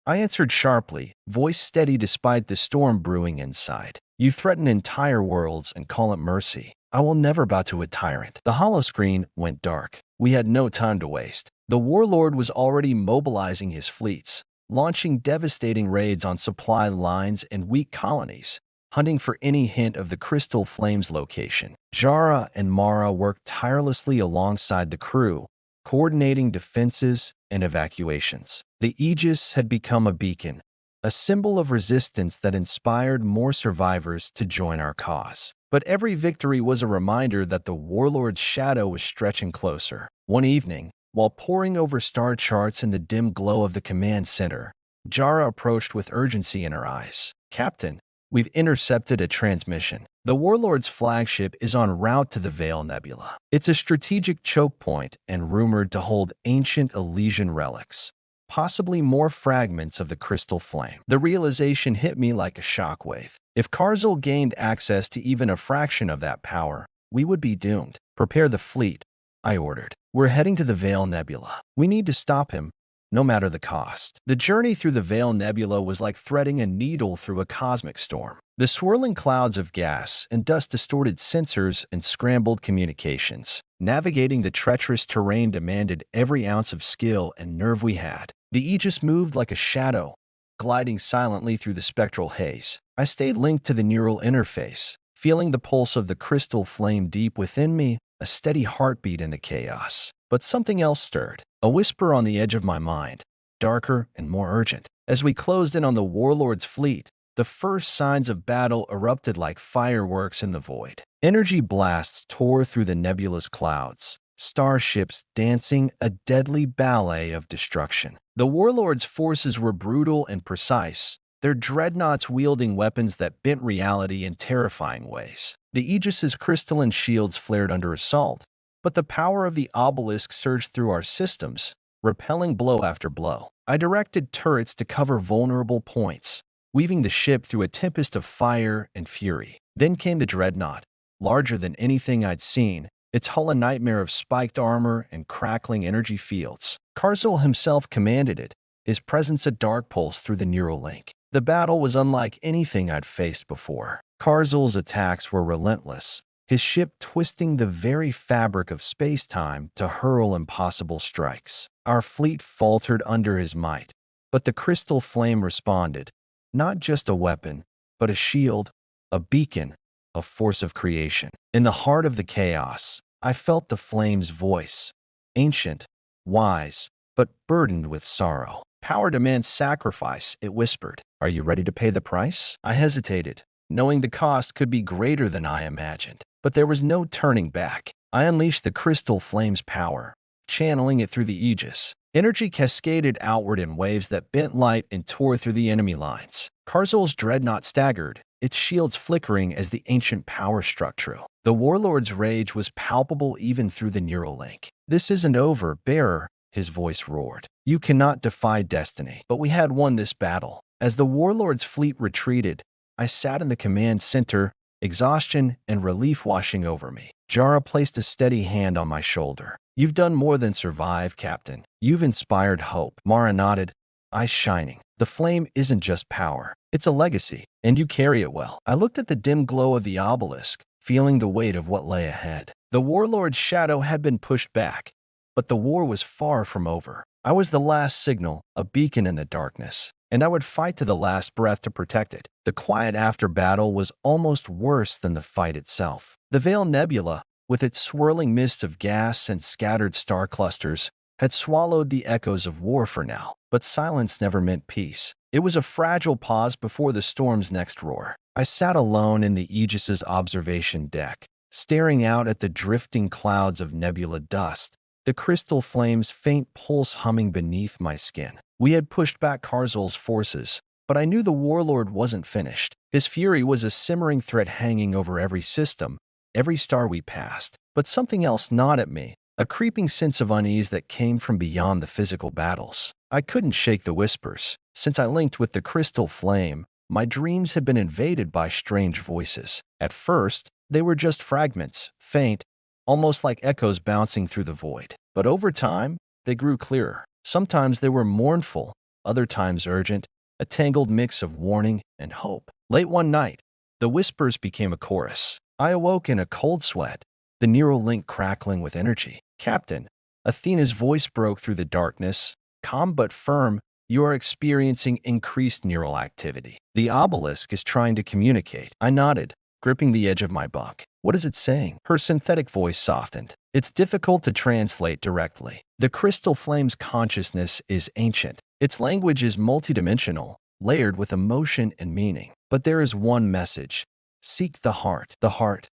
A: I answered sharply, voice steady despite the storm brewing inside. "You threaten entire worlds and call it mercy. I will never bow to a tyrant." The holoscreen went dark. We had no time to waste. The warlord was already mobilizing his fleets, launching devastating raids on supply lines and weak colonies, hunting for any hint of the crystal flame's location. Jara and Mara worked tirelessly alongside the crew, coordinating defenses and evacuations. The Aegis had become a beacon, a symbol of resistance that inspired more survivors to join our cause. But every victory was a reminder that the warlord's shadow was stretching closer. One evening, while poring over star charts in the dim glow of the command center, Jara approached with urgency in her eyes. "Captain, we've intercepted a transmission. The warlord's flagship is en route to the Veil Nebula. It's a strategic choke point and rumored to hold ancient Elysian relics, possibly more fragments of the crystal flame." The realization hit me like a shockwave. If Karzul gained access to even a fraction of that power, we would be doomed. "Prepare the fleet," I ordered. "We're heading to the Veil Nebula. We need to stop him, no matter the cost." The journey through the Veil Nebula was like threading a needle through a cosmic storm. The swirling clouds of gas and dust distorted sensors and scrambled communications. Navigating the treacherous terrain demanded every ounce of skill and nerve we had. The Aegis moved like a shadow, gliding silently through the spectral haze. I stayed linked to the neural interface, feeling the pulse of the crystal flame deep within me, a steady heartbeat in the chaos. But something else stirred, a whisper on the edge of my mind, darker and more urgent. As we closed in on the warlord's fleet, the first signs of battle erupted like fireworks in the void. Energy blasts tore through the nebulous clouds, starships dancing a deadly ballet of destruction. The warlord's forces were brutal and precise, their dreadnoughts wielding weapons that bent reality in terrifying ways. The Aegis's crystalline shields flared under assault, but the power of the obelisk surged through our systems, repelling blow after blow. I directed turrets to cover vulnerable points, weaving the ship through a tempest of fire and fury. Then came the dreadnought, larger than anything I'd seen, its hull a nightmare of spiked armor and crackling energy fields. Karzul himself commanded it, his presence a dark pulse through the neural link. The battle was unlike anything I'd faced before. Karzul's attacks were relentless, his ship twisting the very fabric of space-time to hurl impossible strikes. Our fleet faltered under his might, but the crystal flame responded, not just a weapon, but a shield, a beacon, a force of creation. In the heart of the chaos, I felt the flame's voice, ancient, wise, but burdened with sorrow. "Power demands sacrifice," it whispered. "Are you ready to pay the price?" I hesitated, knowing the cost could be greater than I imagined. But there was no turning back. I unleashed the crystal flame's power, channeling it through the Aegis. Energy cascaded outward in waves that bent light and tore through the enemy lines. Karzul's dreadnought staggered, its shields flickering as the ancient power struck true. The warlord's rage was palpable even through the neural link. "This isn't over, bearer," his voice roared. "You cannot defy destiny." But we had won this battle. As the warlord's fleet retreated, I sat in the command center, exhaustion and relief washing over me. Jara placed a steady hand on my shoulder. "You've done more than survive, Captain. You've inspired hope." Mara nodded, eyes shining. "The flame isn't just power. It's a legacy, and you carry it well." I looked at the dim glow of the obelisk, feeling the weight of what lay ahead. The warlord's shadow had been pushed back, but the war was far from over. I was the last signal, a beacon in the darkness, and I would fight to the last breath to protect it. The quiet after battle was almost worse than the fight itself. The Veil Nebula, with its swirling mists of gas and scattered star clusters, had swallowed the echoes of war for now, but silence never meant peace. It was a fragile pause before the storm's next roar. I sat alone in the Aegis's observation deck, staring out at the drifting clouds of nebula dust, the crystal flame's faint pulse humming beneath my skin. We had pushed back Karzul's forces, but I knew the warlord wasn't finished. His fury was a simmering threat hanging over every system, every star we passed. But something else gnawed at me, a creeping sense of unease that came from beyond the physical battles. I couldn't shake the whispers. Since I linked with the crystal flame, my dreams had been invaded by strange voices. At first, they were just fragments, faint, almost like echoes bouncing through the void. But over time, they grew clearer. Sometimes they were mournful, other times urgent, a tangled mix of warning and hope. Late one night, the whispers became a chorus. I awoke in a cold sweat, the neural link crackling with energy. "Captain," Athena's voice broke through the darkness, calm but firm. "You are experiencing increased neural activity. The obelisk is trying to communicate." I nodded, gripping the edge of my bunk. "What is it saying?" Her synthetic voice softened. "It's difficult to translate directly. The crystal flame's consciousness is ancient. Its language is multidimensional, layered with emotion and meaning. But there is one message. Seek the heart." "The heart?"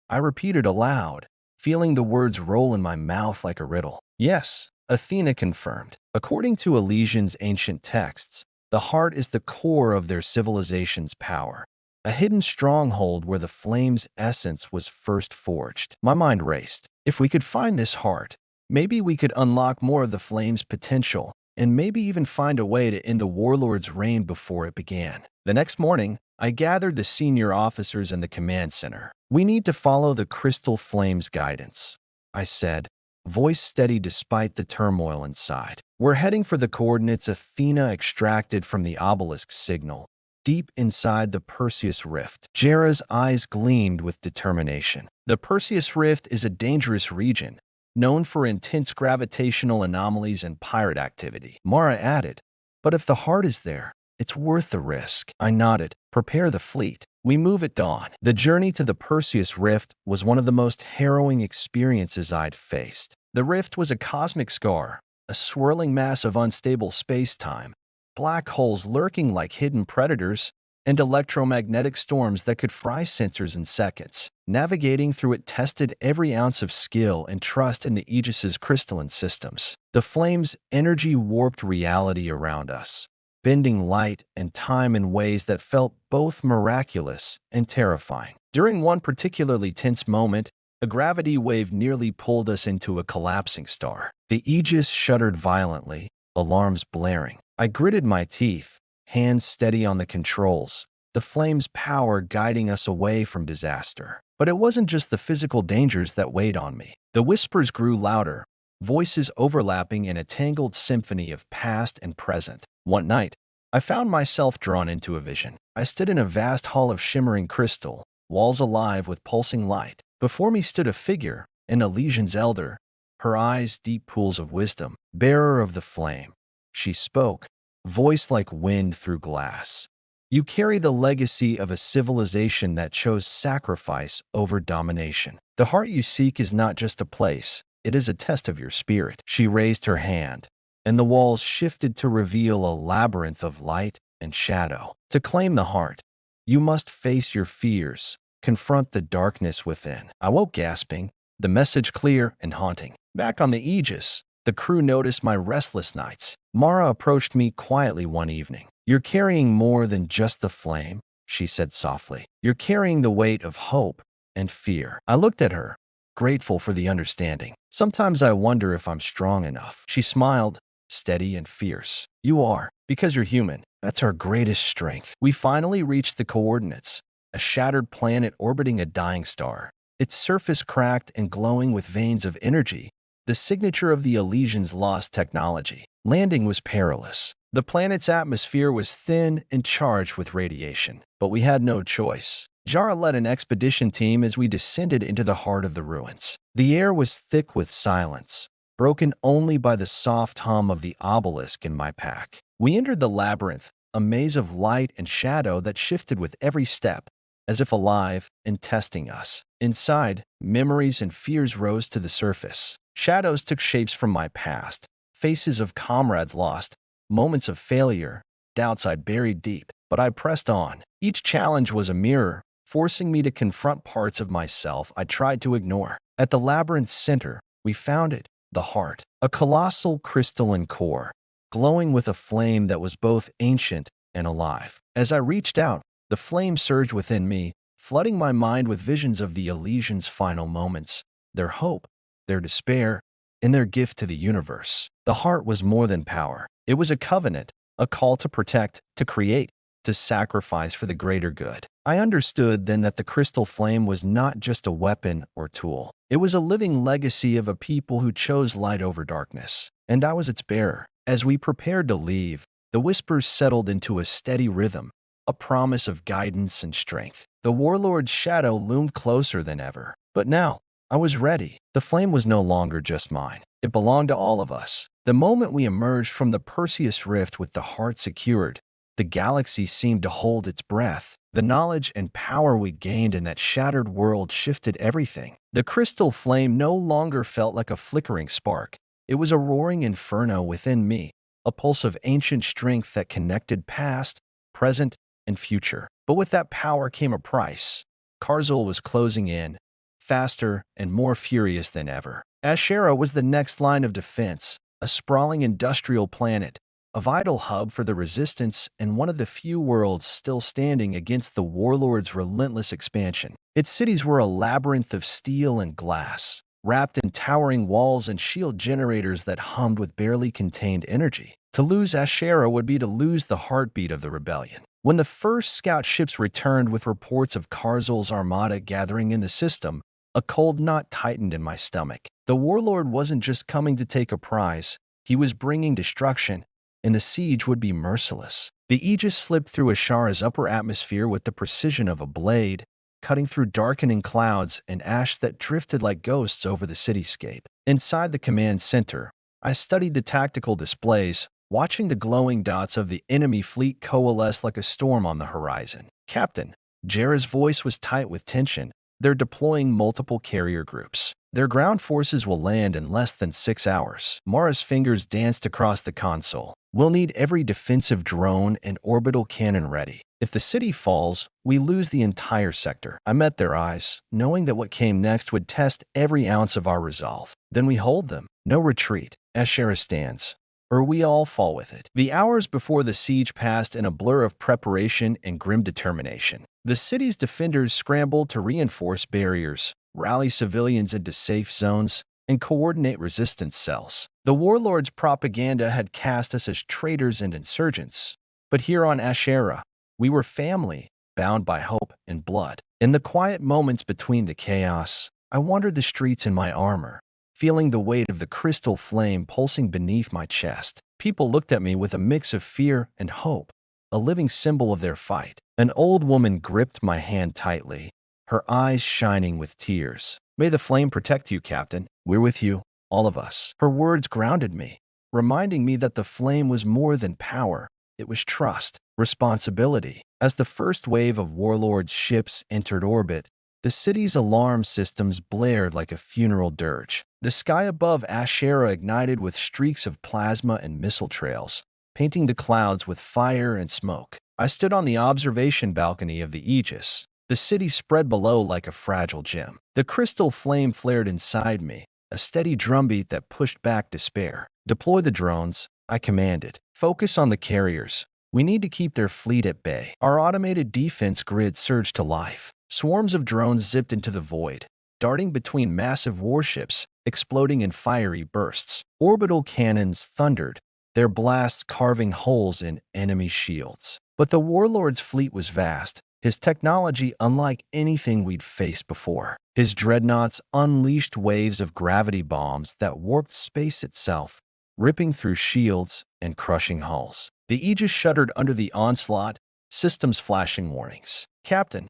A: I repeated aloud, feeling the words roll in my mouth like a riddle. "Yes," Athena confirmed. "According to Elysian's ancient texts, the heart is the core of their civilization's power, a hidden stronghold where the flame's essence was first forged." My mind raced. If we could find this heart, maybe we could unlock more of the flame's potential, and maybe even find a way to end the warlord's reign before it began. The next morning, I gathered the senior officers in the command center. "We need to follow the crystal flame's guidance," I said, voice steady despite the turmoil inside. "We're heading for the coordinates Athena extracted from the obelisk signal, deep inside the Perseus Rift." Jera's eyes gleamed with determination. "The Perseus Rift is a dangerous region, known for intense gravitational anomalies and pirate activity," Mara added. "But if the heart is there, it's worth the risk." I nodded. "Prepare the fleet. We move at dawn." The journey to the Perseus Rift was one of the most harrowing experiences I'd faced. The rift was a cosmic scar, a swirling mass of unstable space-time, black holes lurking like hidden predators, and electromagnetic storms that could fry sensors in seconds. Navigating through it tested every ounce of skill and trust in the Aegis's crystalline systems. The flame's energy warped reality around us, bending light and time in ways that felt both miraculous and terrifying. During one particularly tense moment, a gravity wave nearly pulled us into a collapsing star. The Aegis shuddered violently, alarms blaring. I gritted my teeth, hands steady on the controls, the flame's power guiding us away from disaster. But it wasn't just the physical dangers that weighed on me. The whispers grew louder, voices overlapping in a tangled symphony of past and present. One night, I found myself drawn into a vision. I stood in a vast hall of shimmering crystal, walls alive with pulsing light. Before me stood a figure, an Elysian's elder, her eyes deep pools of wisdom. "Bearer of the flame," she spoke, voice like wind through glass. "You carry the legacy of a civilization that chose sacrifice over domination. The heart you seek is not just a place, it is a test of your spirit." She raised her hand, and the walls shifted to reveal a labyrinth of light and shadow. "To claim the heart, you must face your fears, confront the darkness within." I woke gasping, the message clear and haunting. Back on the Aegis, The crew noticed my restless nights. Mara approached me quietly one evening. "You're carrying more than just the flame," she said softly. "You're carrying the weight of hope and fear." I looked at her, grateful for the understanding. "Sometimes I wonder if I'm strong enough." She smiled, steady and fierce. "You are, because you're human. That's our greatest strength." We finally reached the coordinates, a shattered planet orbiting a dying star, its surface cracked and glowing with veins of energy, the signature of the Elysians' lost technology. Landing was perilous. The planet's atmosphere was thin and charged with radiation, but we had no choice. Jara led an expedition team as we descended into the heart of the ruins. The air was thick with silence, broken only by the soft hum of the obelisk in my pack. We entered the labyrinth, a maze of light and shadow that shifted with every step, as if alive and testing us. Inside, memories and fears rose to the surface. Shadows took shapes from my past, faces of comrades lost, moments of failure, doubts I'd buried deep. But I pressed on. Each challenge was a mirror, forcing me to confront parts of myself I tried to ignore. At the labyrinth's center, we found it, the heart, a colossal crystalline core, glowing with a flame that was both ancient and alive. As I reached out, the flame surged within me, flooding my mind with visions of the Elysians' final moments, their hope, their despair, and their gift to the universe. The heart was more than power. It was a covenant, a call to protect, to create, to sacrifice for the greater good. I understood then that the crystal flame was not just a weapon or tool. It was a living legacy of a people who chose light over darkness, and I was its bearer. As we prepared to leave, the whispers settled into a steady rhythm, a promise of guidance and strength. The warlord's shadow loomed closer than ever. But now, I was ready. The flame was no longer just mine. It belonged to all of us. The moment we emerged from the Perseus Rift with the heart secured, the galaxy seemed to hold its breath. The knowledge and power we gained in that shattered world shifted everything. The crystal flame no longer felt like a flickering spark. It was a roaring inferno within me, a pulse of ancient strength that connected past, present, and future. But with that power came a price. Karzul was closing in, faster and more furious than ever. Ashera was the next line of defense, a sprawling industrial planet, a vital hub for the resistance and one of the few worlds still standing against the warlord's relentless expansion. Its cities were a labyrinth of steel and glass, wrapped in towering walls and shield generators that hummed with barely contained energy. To lose Ashera would be to lose the heartbeat of the rebellion. When the first scout ships returned with reports of Karzul's armada gathering in the system, a cold knot tightened in my stomach. The warlord wasn't just coming to take a prize, he was bringing destruction, and the siege would be merciless. The Aegis slipped through Ashara's upper atmosphere with the precision of a blade, cutting through darkening clouds and ash that drifted like ghosts over the cityscape. Inside the command center, I studied the tactical displays, watching the glowing dots of the enemy fleet coalesce like a storm on the horizon. "Captain," Jera's voice was tight with tension. "They're deploying multiple carrier groups. Their ground forces will land in less than 6 hours." Mara's fingers danced across the console. "We'll need every defensive drone and orbital cannon ready. If the city falls, we lose the entire sector." I met their eyes, knowing that what came next would test every ounce of our resolve. "Then we hold them. No retreat. Ashera stands, or we all fall with it." The hours before the siege passed in a blur of preparation and grim determination. The city's defenders scrambled to reinforce barriers, rally civilians into safe zones, and coordinate resistance cells. The warlord's propaganda had cast us as traitors and insurgents, but here on Ashera, we were family, bound by hope and blood. In the quiet moments between the chaos, I wandered the streets in my armor, feeling the weight of the crystal flame pulsing beneath my chest. People looked at me with a mix of fear and hope, a living symbol of their fight. An old woman gripped my hand tightly, her eyes shining with tears. "May the flame protect you, Captain. We're with you, all of us." Her words grounded me, reminding me that the flame was more than power. It was trust, responsibility. As the first wave of warlords' ships entered orbit, the city's alarm systems blared like a funeral dirge. The sky above Ashera ignited with streaks of plasma and missile trails, painting the clouds with fire and smoke. I stood on the observation balcony of the Aegis. The city spread below like a fragile gem. The crystal flame flared inside me, a steady drumbeat that pushed back despair. "Deploy the drones," I commanded. "Focus on the carriers. We need to keep their fleet at bay." Our automated defense grid surged to life. Swarms of drones zipped into the void, darting between massive warships, exploding in fiery bursts. Orbital cannons thundered, their blasts carving holes in enemy shields. But the warlord's fleet was vast, his technology unlike anything we'd faced before. His dreadnoughts unleashed waves of gravity bombs that warped space itself, ripping through shields and crushing hulls. The Aegis shuddered under the onslaught, systems flashing warnings. "Captain,"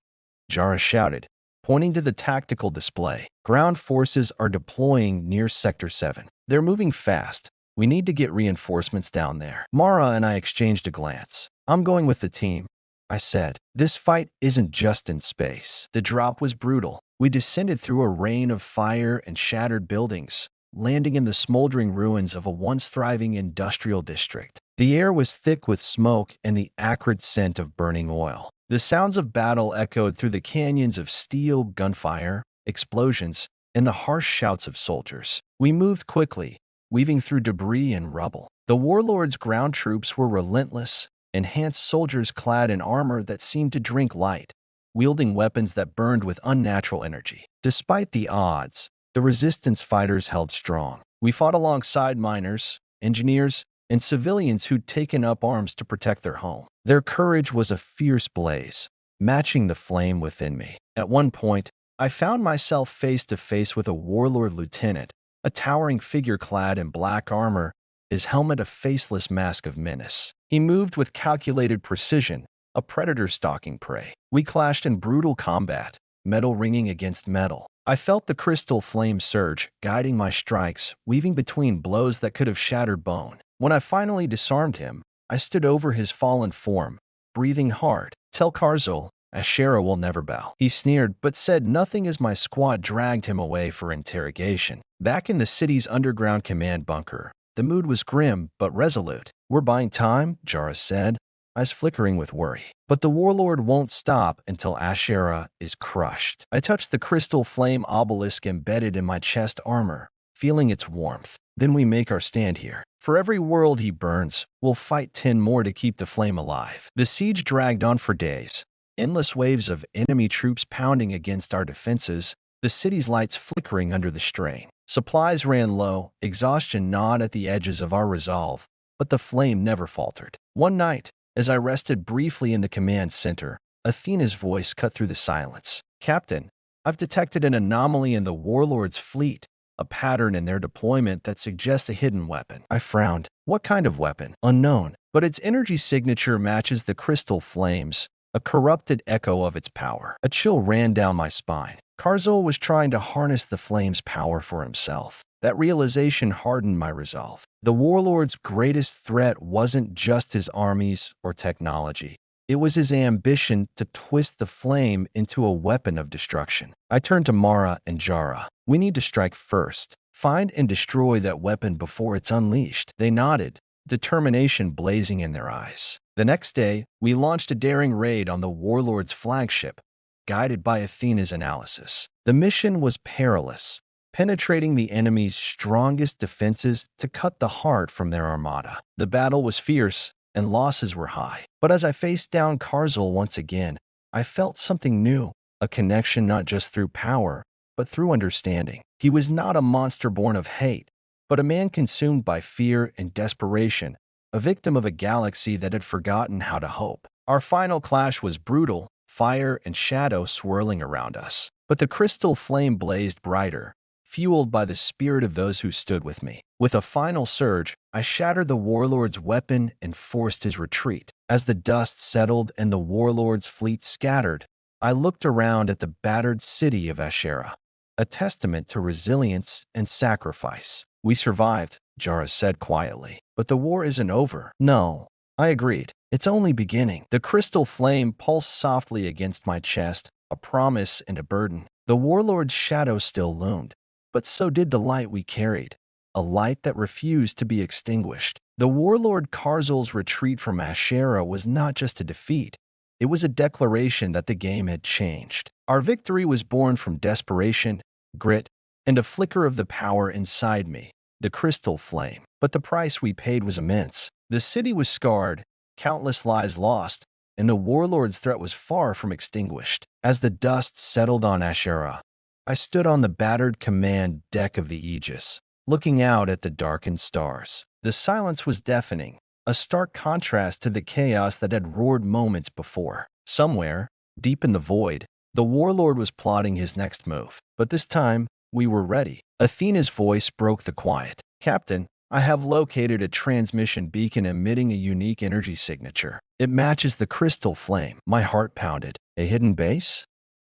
A: Jara shouted, pointing to the tactical display. "Ground forces are deploying near Sector 7. They're moving fast. We need to get reinforcements down there." Mara and I exchanged a glance. "I'm going with the team," I said. "This fight isn't just in space." The drop was brutal. We descended through a rain of fire and shattered buildings, landing in the smoldering ruins of a once thriving industrial district. The air was thick with smoke and the acrid scent of burning oil. The sounds of battle echoed through the canyons of steel, gunfire, explosions, and the harsh shouts of soldiers. We moved quickly, weaving through debris and rubble. The warlord's ground troops were relentless, enhanced soldiers clad in armor that seemed to drink light, wielding weapons that burned with unnatural energy. Despite the odds, the resistance fighters held strong. We fought alongside miners, engineers, and civilians who'd taken up arms to protect their home. Their courage was a fierce blaze, matching the flame within me. At one point, I found myself face to face with a warlord lieutenant, a towering figure clad in black armor, his helmet a faceless mask of menace. He moved with calculated precision, a predator stalking prey. We clashed in brutal combat, metal ringing against metal. I felt the crystal flame surge, guiding my strikes, weaving between blows that could have shattered bone. When I finally disarmed him, I stood over his fallen form, breathing hard. "Tell Karzul, Ashera will never bow." He sneered, but said nothing as my squad dragged him away for interrogation. Back in the city's underground command bunker, the mood was grim but resolute. "We're buying time," Jara said, eyes flickering with worry. "But the warlord won't stop until Ashera is crushed." I touched the crystal flame obelisk embedded in my chest armor, feeling its warmth. "Then we make our stand here. For every world he burns, we'll fight 10 more to keep the flame alive." The siege dragged on for days, endless waves of enemy troops pounding against our defenses, the city's lights flickering under the strain. Supplies ran low, exhaustion gnawed at the edges of our resolve, but the flame never faltered. One night, as I rested briefly in the command center, Athena's voice cut through the silence. "Captain, I've detected an anomaly in the warlord's fleet, a pattern in their deployment that suggests a hidden weapon." I frowned. "What kind of weapon?" "Unknown, but its energy signature matches the crystal flames, a corrupted echo of its power." A chill ran down my spine. Karzul was trying to harness the flame's power for himself. That realization hardened my resolve. The warlord's greatest threat wasn't just his armies or technology. It was his ambition to twist the flame into a weapon of destruction. I turned to Mara and Jara. "We need to strike first. Find and destroy that weapon before it's unleashed." They nodded, determination blazing in their eyes. The next day, we launched a daring raid on the warlord's flagship, guided by Athena's analysis. The mission was perilous, penetrating the enemy's strongest defenses to cut the heart from their armada. The battle was fierce, and losses were high. But as I faced down Karzul once again, I felt something new, a connection not just through power, but through understanding. He was not a monster born of hate, but a man consumed by fear and desperation, a victim of a galaxy that had forgotten how to hope. Our final clash was brutal, fire and shadow swirling around us. But the crystal flame blazed brighter, fueled by the spirit of those who stood with me. With a final surge, I shattered the warlord's weapon and forced his retreat. As the dust settled and the warlord's fleet scattered, I looked around at the battered city of Ashera, a testament to resilience and sacrifice. "We survived," Jara said quietly. "But the war isn't over." "No," I agreed. "It's only beginning." The crystal flame pulsed softly against my chest, a promise and a burden. The warlord's shadow still loomed, but so did the light we carried, a light that refused to be extinguished. The warlord Karzul's retreat from Ashera was not just a defeat. It was a declaration that the game had changed. Our victory was born from desperation, grit, and a flicker of the power inside me, the crystal flame. But the price we paid was immense. The city was scarred, countless lives lost, and the warlord's threat was far from extinguished. As the dust settled on Ashera, I stood on the battered command deck of the Aegis, looking out at the darkened stars. The silence was deafening, a stark contrast to the chaos that had roared moments before. Somewhere, deep in the void, the warlord was plotting his next move. But this time, we were ready. Athena's voice broke the quiet. "Captain, I have located a transmission beacon emitting a unique energy signature. It matches the crystal flame." My heart pounded. "A hidden base?"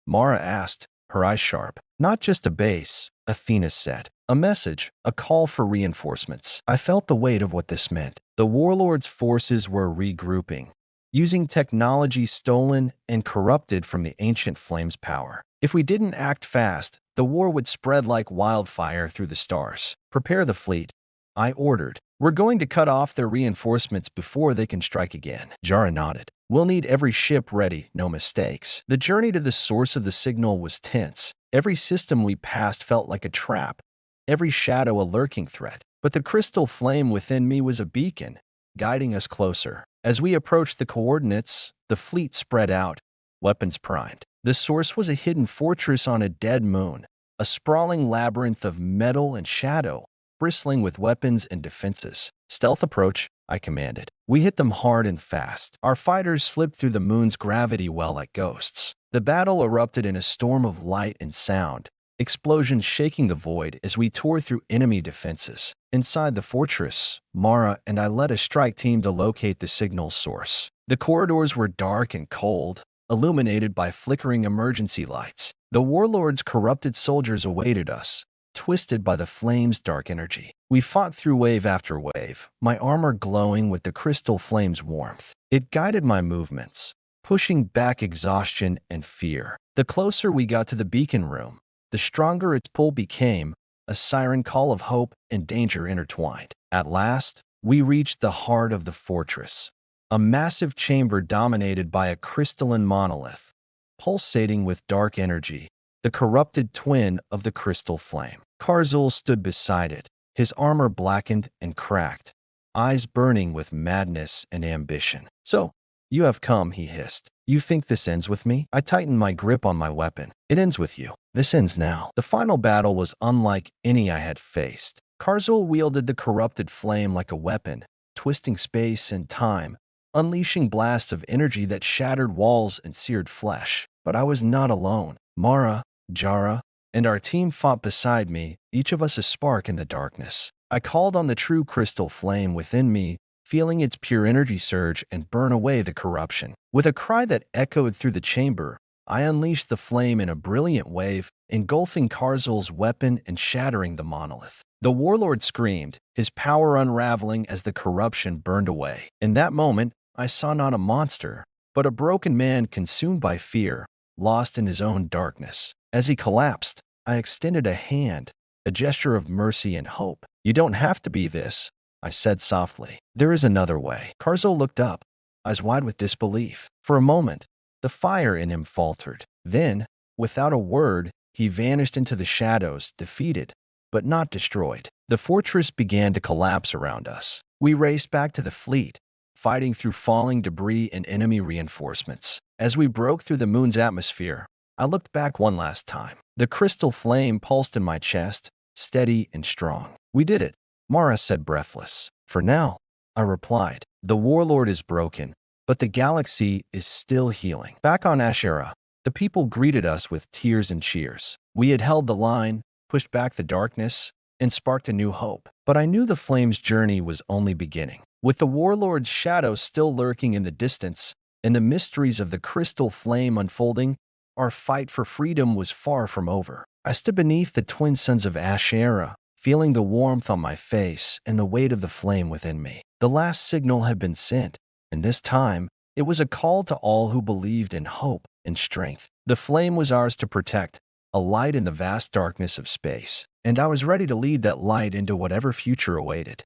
A: Mara asked, her eyes sharp. "Not just a base," Athena said. "A message, a call for reinforcements." I felt the weight of what this meant. The warlord's forces were regrouping, using technology stolen and corrupted from the ancient flame's power. If we didn't act fast, the war would spread like wildfire through the stars. "Prepare the fleet," I ordered. "We're going to cut off their reinforcements before they can strike again." Jara nodded. "We'll need every ship ready, no mistakes." The journey to the source of the signal was tense. Every system we passed felt like a trap, every shadow a lurking threat. But the crystal flame within me was a beacon, guiding us closer. As we approached the coordinates, the fleet spread out, weapons primed. The source was a hidden fortress on a dead moon, a sprawling labyrinth of metal and shadow, bristling with weapons and defenses. "Stealth approach," I commanded. We hit them hard and fast. Our fighters slipped through the moon's gravity well like ghosts. The battle erupted in a storm of light and sound, explosions shaking the void as we tore through enemy defenses. Inside the fortress, Mara and I led a strike team to locate the signal source. The corridors were dark and cold, illuminated by flickering emergency lights. The warlord's corrupted soldiers awaited us, twisted by the flame's dark energy. We fought through wave after wave, my armor glowing with the crystal flame's warmth. It guided my movements, pushing back exhaustion and fear. The closer we got to the beacon room, the stronger its pull became, a siren call of hope and danger intertwined. At last, we reached the heart of the fortress, a massive chamber dominated by a crystalline monolith, pulsating with dark energy, the corrupted twin of the crystal flame. Karzul stood beside it, his armor blackened and cracked, eyes burning with madness and ambition. "So, you have come," he hissed. "You think this ends with me?" I tightened my grip on my weapon. "It ends with you. This ends now." The final battle was unlike any I had faced. Karzul wielded the corrupted flame like a weapon, twisting space and time, unleashing blasts of energy that shattered walls and seared flesh. But I was not alone. Mara, Jara, and our team fought beside me, each of us a spark in the darkness. I called on the true crystal flame within me, feeling its pure energy surge and burn away the corruption. With a cry that echoed through the chamber, I unleashed the flame in a brilliant wave, engulfing Karzul's weapon and shattering the monolith. The warlord screamed, his power unraveling as the corruption burned away. In that moment, I saw not a monster, but a broken man consumed by fear, lost in his own darkness. As he collapsed, I extended a hand, a gesture of mercy and hope. "You don't have to be this," I said softly. "There is another way." Karzul looked up, eyes wide with disbelief. For a moment, the fire in him faltered. Then, without a word, he vanished into the shadows, defeated, but not destroyed. The fortress began to collapse around us. We raced back to the fleet, fighting through falling debris and enemy reinforcements. As we broke through the moon's atmosphere, I looked back one last time. The crystal flame pulsed in my chest, steady and strong. "We did it," Mara said breathless. "For now," I replied. "The warlord is broken, but the galaxy is still healing." Back on Ashera, the people greeted us with tears and cheers. We had held the line, pushed back the darkness, and sparked a new hope. But I knew the flame's journey was only beginning. With the warlord's shadow still lurking in the distance, and the mysteries of the crystal flame unfolding, our fight for freedom was far from over. I stood beneath the twin suns of Ashera, feeling the warmth on my face and the weight of the flame within me. The last signal had been sent, and this time, it was a call to all who believed in hope and strength. The flame was ours to protect, a light in the vast darkness of space, and I was ready to lead that light into whatever future awaited.